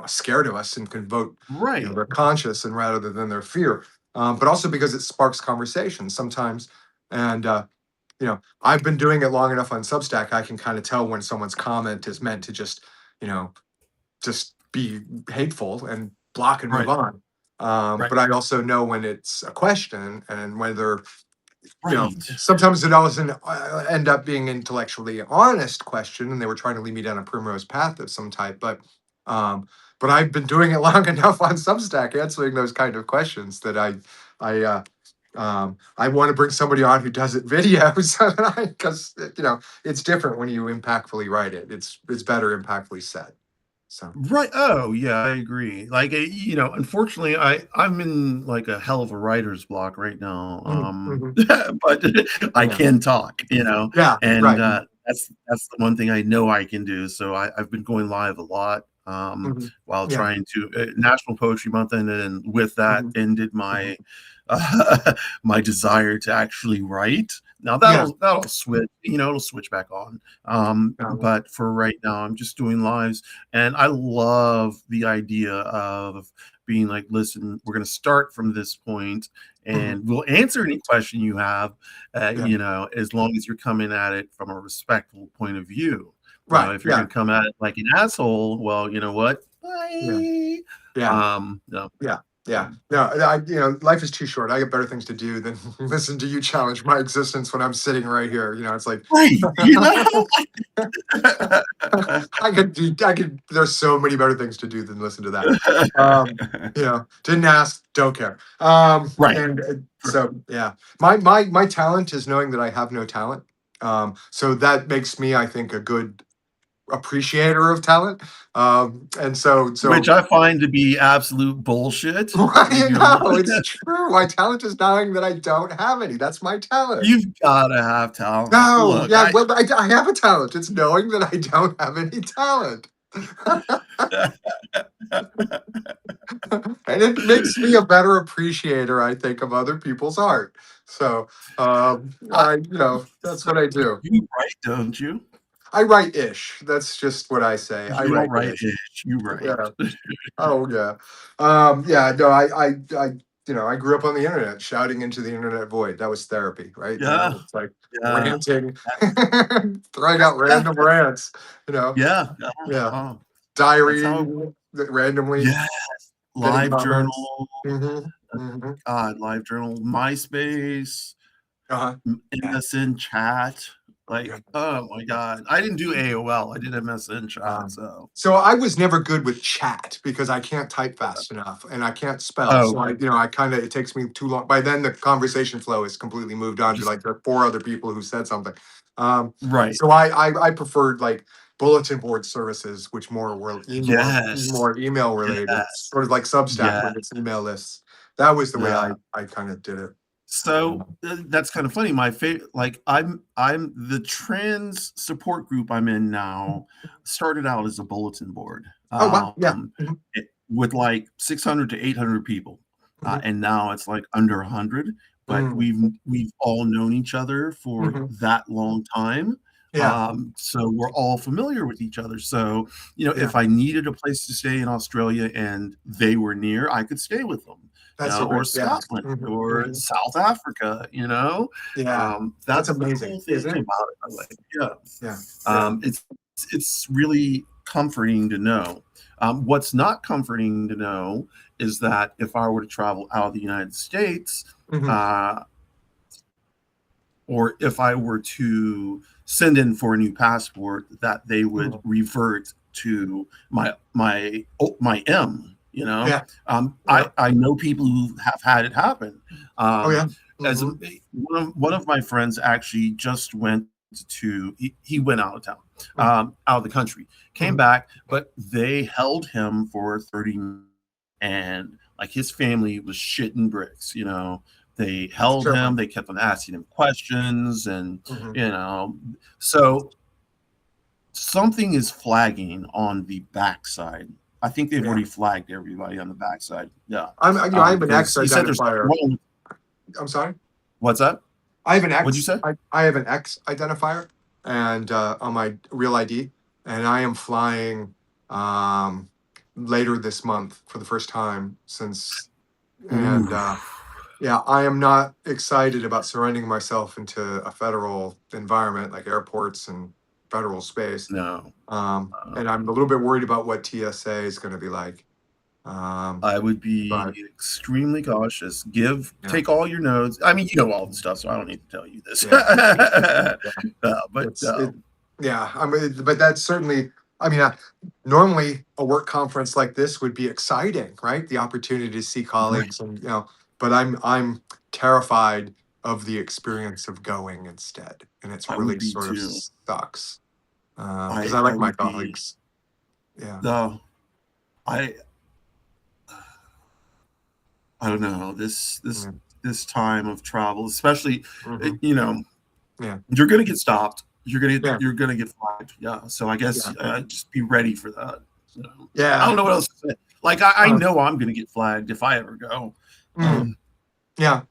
scared of us and can vote their conscience and rather than their fear. But also because it sparks conversation sometimes. And I've been doing it long enough on Substack. I can kind of tell when someone's comment is meant to just be hateful and block and move on. But I also know when it's a question and whether sometimes it doesn't end up being intellectually honest question, and they were trying to lead me down a primrose path of some type. But I've been doing it long enough on Substack answering those kind of questions that I want to bring somebody on who does it videos because it's different when you impactfully write it. It's better impactfully said. So Oh yeah, I agree. Like unfortunately, I'm in like a hell of a writer's block right now. But I can talk. And that's the one thing I know I can do. So I've been going live a lot while trying to National Poetry Month, and with that ended my my desire to actually write. Now that'll switch, it'll switch back on. But for right now, I'm just doing lives, and I love the idea of being like, listen, we're going to start from this point, and we'll answer any question you have, as long as you're coming at it from a respectful point of view. If you're going to come at it like an asshole, well, you know what? Bye. Yeah. No. Yeah. Yeah. No, life is too short. I got better things to do than listen to you challenge my existence when I'm sitting right here. It's like Right. I could, there's so many better things to do than listen to that. Didn't ask, don't care. Right. And so, yeah, my talent is knowing that I have no talent. So that makes me, I think, a good appreciator of talent. And so Which I find to be absolute bullshit. right, no, it's true. My talent is knowing that I don't have any. That's my talent. You've gotta have talent. No, Look, yeah, well, I have a talent. It's knowing that I don't have any talent. And it makes me a better appreciator, I think, of other people's art. So, that's what I do. You write, don't you? I write ish. That's just what I say. I You don't write write ish. ish. You write. Yeah. Oh yeah. Yeah. No. I grew up on the internet, shouting into the internet void. That was therapy, right? Yeah. It's like Yeah. ranting, throwing out random rants. Yeah. Yeah. Oh, Diary that's how. randomly Yes. getting Live comments. journal. Mm-hmm. God, live journal. MySpace. Uh-huh. Yeah. MSN chat. Like, Yeah. oh my God. I didn't do AOL. I did MSN chat. Um, So So I was never good with chat because I can't type fast enough and I can't spell. So I kind of, it takes me too long. By then the conversation flow has completely moved on to just like there are 4 other people who said something. right. So I preferred like bulletin board services, which were Yes. more email related, Yes. sort of like Substack Yeah. with its email lists. That was the way Yeah. I kind of did it. So that's kind of funny. My favorite, like I'm the trans support group I'm in now started out as a bulletin board, Oh wow, yeah. Mhm, with like 600 to 800 people, mhm, and now it's like under 100. But mm, we've all known each other for mhm. that long time, Yeah, so we're all familiar with each other. So yeah. if I needed a place to stay in Australia and they were near, I could stay with them. That's so Or great. Yeah. Scotland Mhm, or mhm. South Africa, Yeah. That's that's the amazing, cool thing isn't it? about it. I like, yeah. Yeah. Yeah. It's really comforting to know. What's not comforting to know is that if I were to travel out of the United States, Mhm, uh, or if I were to send in for a new passport, that they would mhm. revert to my M. Yeah. I know people who have had it happen. Oh, Um, yeah. as a, Mhm, one of my friends actually just went he went out of town, mhm, out of the country, came mhm. back, but they held him for 30 minutes, and like his family was shitting bricks. They held him, Certainly. they kept on asking him questions, and Mhm. you know so something is flagging on the backside. I think they've Yeah. already flagged everybody on the backside. Yeah. I have an X Because he said there's something identifier. wrong. I'm sorry? What's that? I have an What'd you X. say? I have an X identifier and on my real ID, and I am flying um, later this month for the first time since. Ooh, And yeah, I am not excited about surrendering myself into a federal environment like airports and federal space. no. And I'm a little bit worried about what TSA is going to be like. I would be But extremely cautious. yeah, Take all your notes. I mean, you know all the stuff, so I don't need to tell you this. yeah, yeah. But It's it. Yeah, I mean, but that's certainly. I mean, normally a work conference like this would be exciting, right? The opportunity to see right, colleagues, and but I'm terrified of the experience of going instead, and it's I would really be sort of too. sucks because I I like my would be colleagues. Yeah. the I I don't know Yeah. this time of travel, especially Hmm. Yeah. you're gonna get stopped. Yeah. You're gonna get flagged. Yeah. So I guess Yeah. just be ready for that. I Yeah. don't know what else to say. Like I Uh, know I'm gonna get flagged if I ever go. mm, Um, yeah.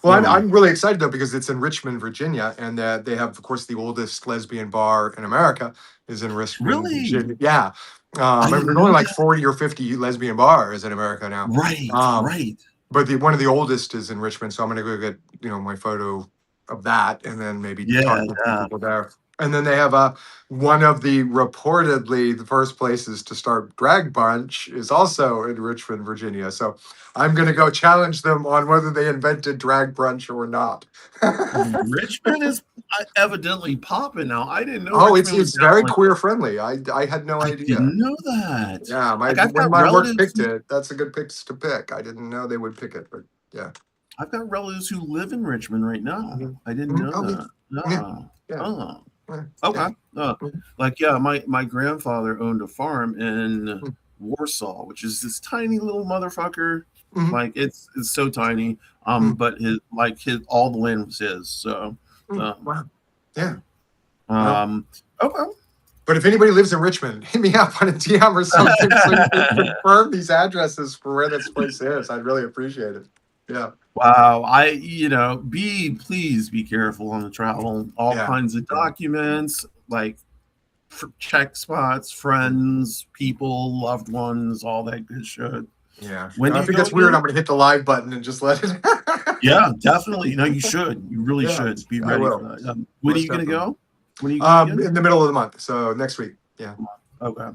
Well, so I'm really excited though because it's in Richmond, Virginia, and they have, of course, the oldest lesbian bar in America is in Richmond, really, Virginia. Yeah, I and didn't there's know only like that. 40 or 50 lesbian bars in America now. Right, Um, right. but one of the oldest is in Richmond, so I'm gonna go get my photo of that, and then maybe Yeah, talk to a few yeah. people there. And then they have one of the reportedly the first places to start drag brunch is also in Richmond, Virginia. So I'm going to go challenge them on whether they invented drag brunch or not. Richmond is evidently popping now. I didn't know Oh, Richmond was it's very like queer friendly. I had no I idea. didn't know that. Yeah, Like I've when got my work relatives picked it, that's a good picks to pick. I didn't know they would pick it, but yeah. I've got relatives who live in Richmond right now. Mhm. I didn't know Oh, that. yeah, No. yeah, Oh. yeah, yeah. Okay. Mhm. Like yeah, my grandfather owned a farm in Mhm. Warsaw, which is this tiny little motherfucker. Mhm. Like it's so tiny. Mhm. But his all the land was his. So um Wow. Yeah. Well, um okay. but if anybody lives in Richmond, hit me up on a DM or something so you can confirm these addresses for where this place is. I'd really appreciate it. Yeah. Wow, please be careful on the travel. All Yeah. kinds of Yeah. documents, like check spots, friends, people, loved ones, all that good shit. Yeah. When do If you it go gets weird, I'm again? going to hit the live button and just let it. Yeah, definitely. No, you should. You really Yeah, should be I ready for will. that. When are Most you going to definitely. go? When are you going again? In the middle of the month. So next week. Yeah. Okay.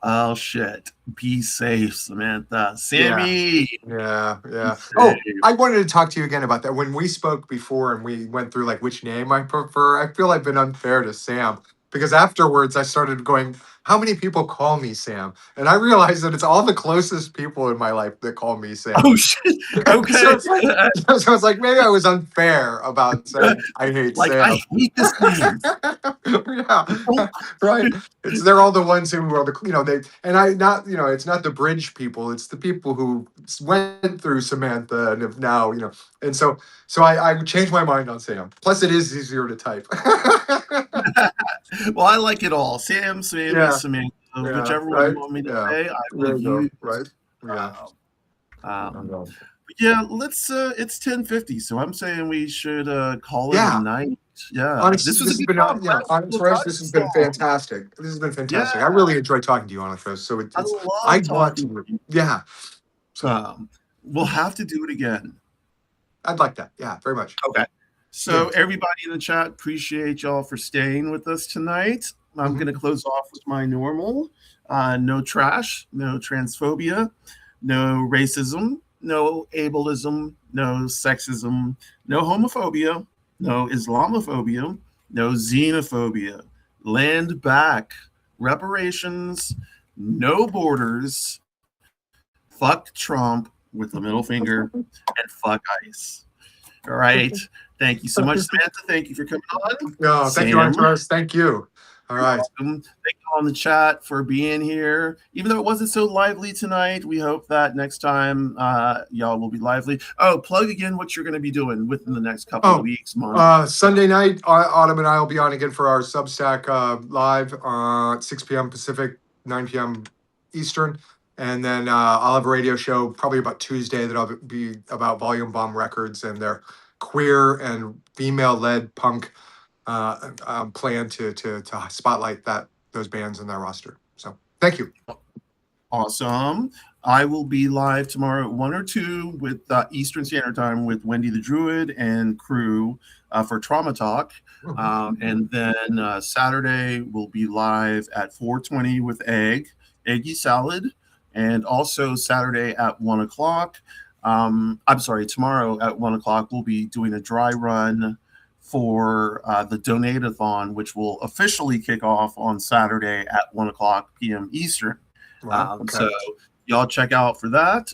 Oh shit. Be safe, Samantha. Yeah. Sammy. Yeah, Be yeah. Oh, safe. I wanted to talk to you again about that. When we spoke before and we went through like which name I prefer, I feel I've been unfair to Sam because afterwards I started going, how many people call me Sam? And I realized that it's all the closest people in my life that call me Sam. Oh shit. So Okay. it's like, maybe I was unfair about saying I hate Like I Sam. hate this name. Yeah, right. They're all the ones who are they and I not it's not the bridge people. It's the people who went through Samantha and have now and so I would change my mind on Sam. Plus, it is easier to type. Well, I like it all. Sam, Sammy, Yeah, Samantha, yeah, whichever one you right. want me to Yeah, say, I will there you go. use. Right. Yeah. Um, but yeah, let's. It's 10:50, so I'm saying we should call it a Yeah. night. Yeah, Onyx, this was a this has good been talk. Last Onyx we'll Rose. talk This has been some. fantastic. This has been Yeah, fantastic. I really enjoyed talking to you, Onyx Rose. So I it's I love want talking to to. you. Yeah. So We'll have to do it again. I'd like that. Yeah, very much. Okay. So Yeah. everybody in the chat, appreciate y'all for staying with us tonight. I'm Mhm. going to close off with my normal. No trash, no transphobia, no racism, no ableism, no sexism, no homophobia, no Islamophobia, no xenophobia. Land back, reparations, no borders, fuck Trump with the middle finger, and fuck ICE. All right. Thank you so much, Samantha. Thank you for coming on. No, thank you, Onyx Sam, Rose. Thank you. All you're right. welcome. Thank you all in the chat for being here. Even though it wasn't so lively tonight, we hope that next time y'all will be lively. Oh, plug again what you're going to be doing within the next couple of weeks, month. Sunday night, Autumn and I will be on again for our Substack live at 6 p.m. Pacific, 9 p.m. Eastern. And then I'll have a radio show probably about Tuesday that'll be about Volume Bomb Records and their queer and female-led punk plan to spotlight those bands in their roster. So thank you. Awesome. I will be live tomorrow at 1 or 2 with Eastern Standard Time with Wendy the Druid and crew for Trauma Talk. And then Saturday we'll be live at 4:20 with Eggy Salad. And also Saturday at 1 o'clock. I'm sorry, tomorrow at 1 o'clock we'll be doing a dry run for the Donate-a-thon, which will officially kick off on Saturday at 1 o'clock p.m. Eastern. Wow, okay. So y'all check out for that.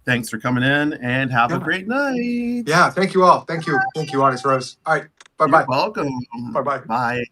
Thanks for coming in and have a great night. Yeah, thank you all. Thank you. Thank you, Onyx Rose. All right. Bye-bye. You're welcome. Bye-bye. Bye.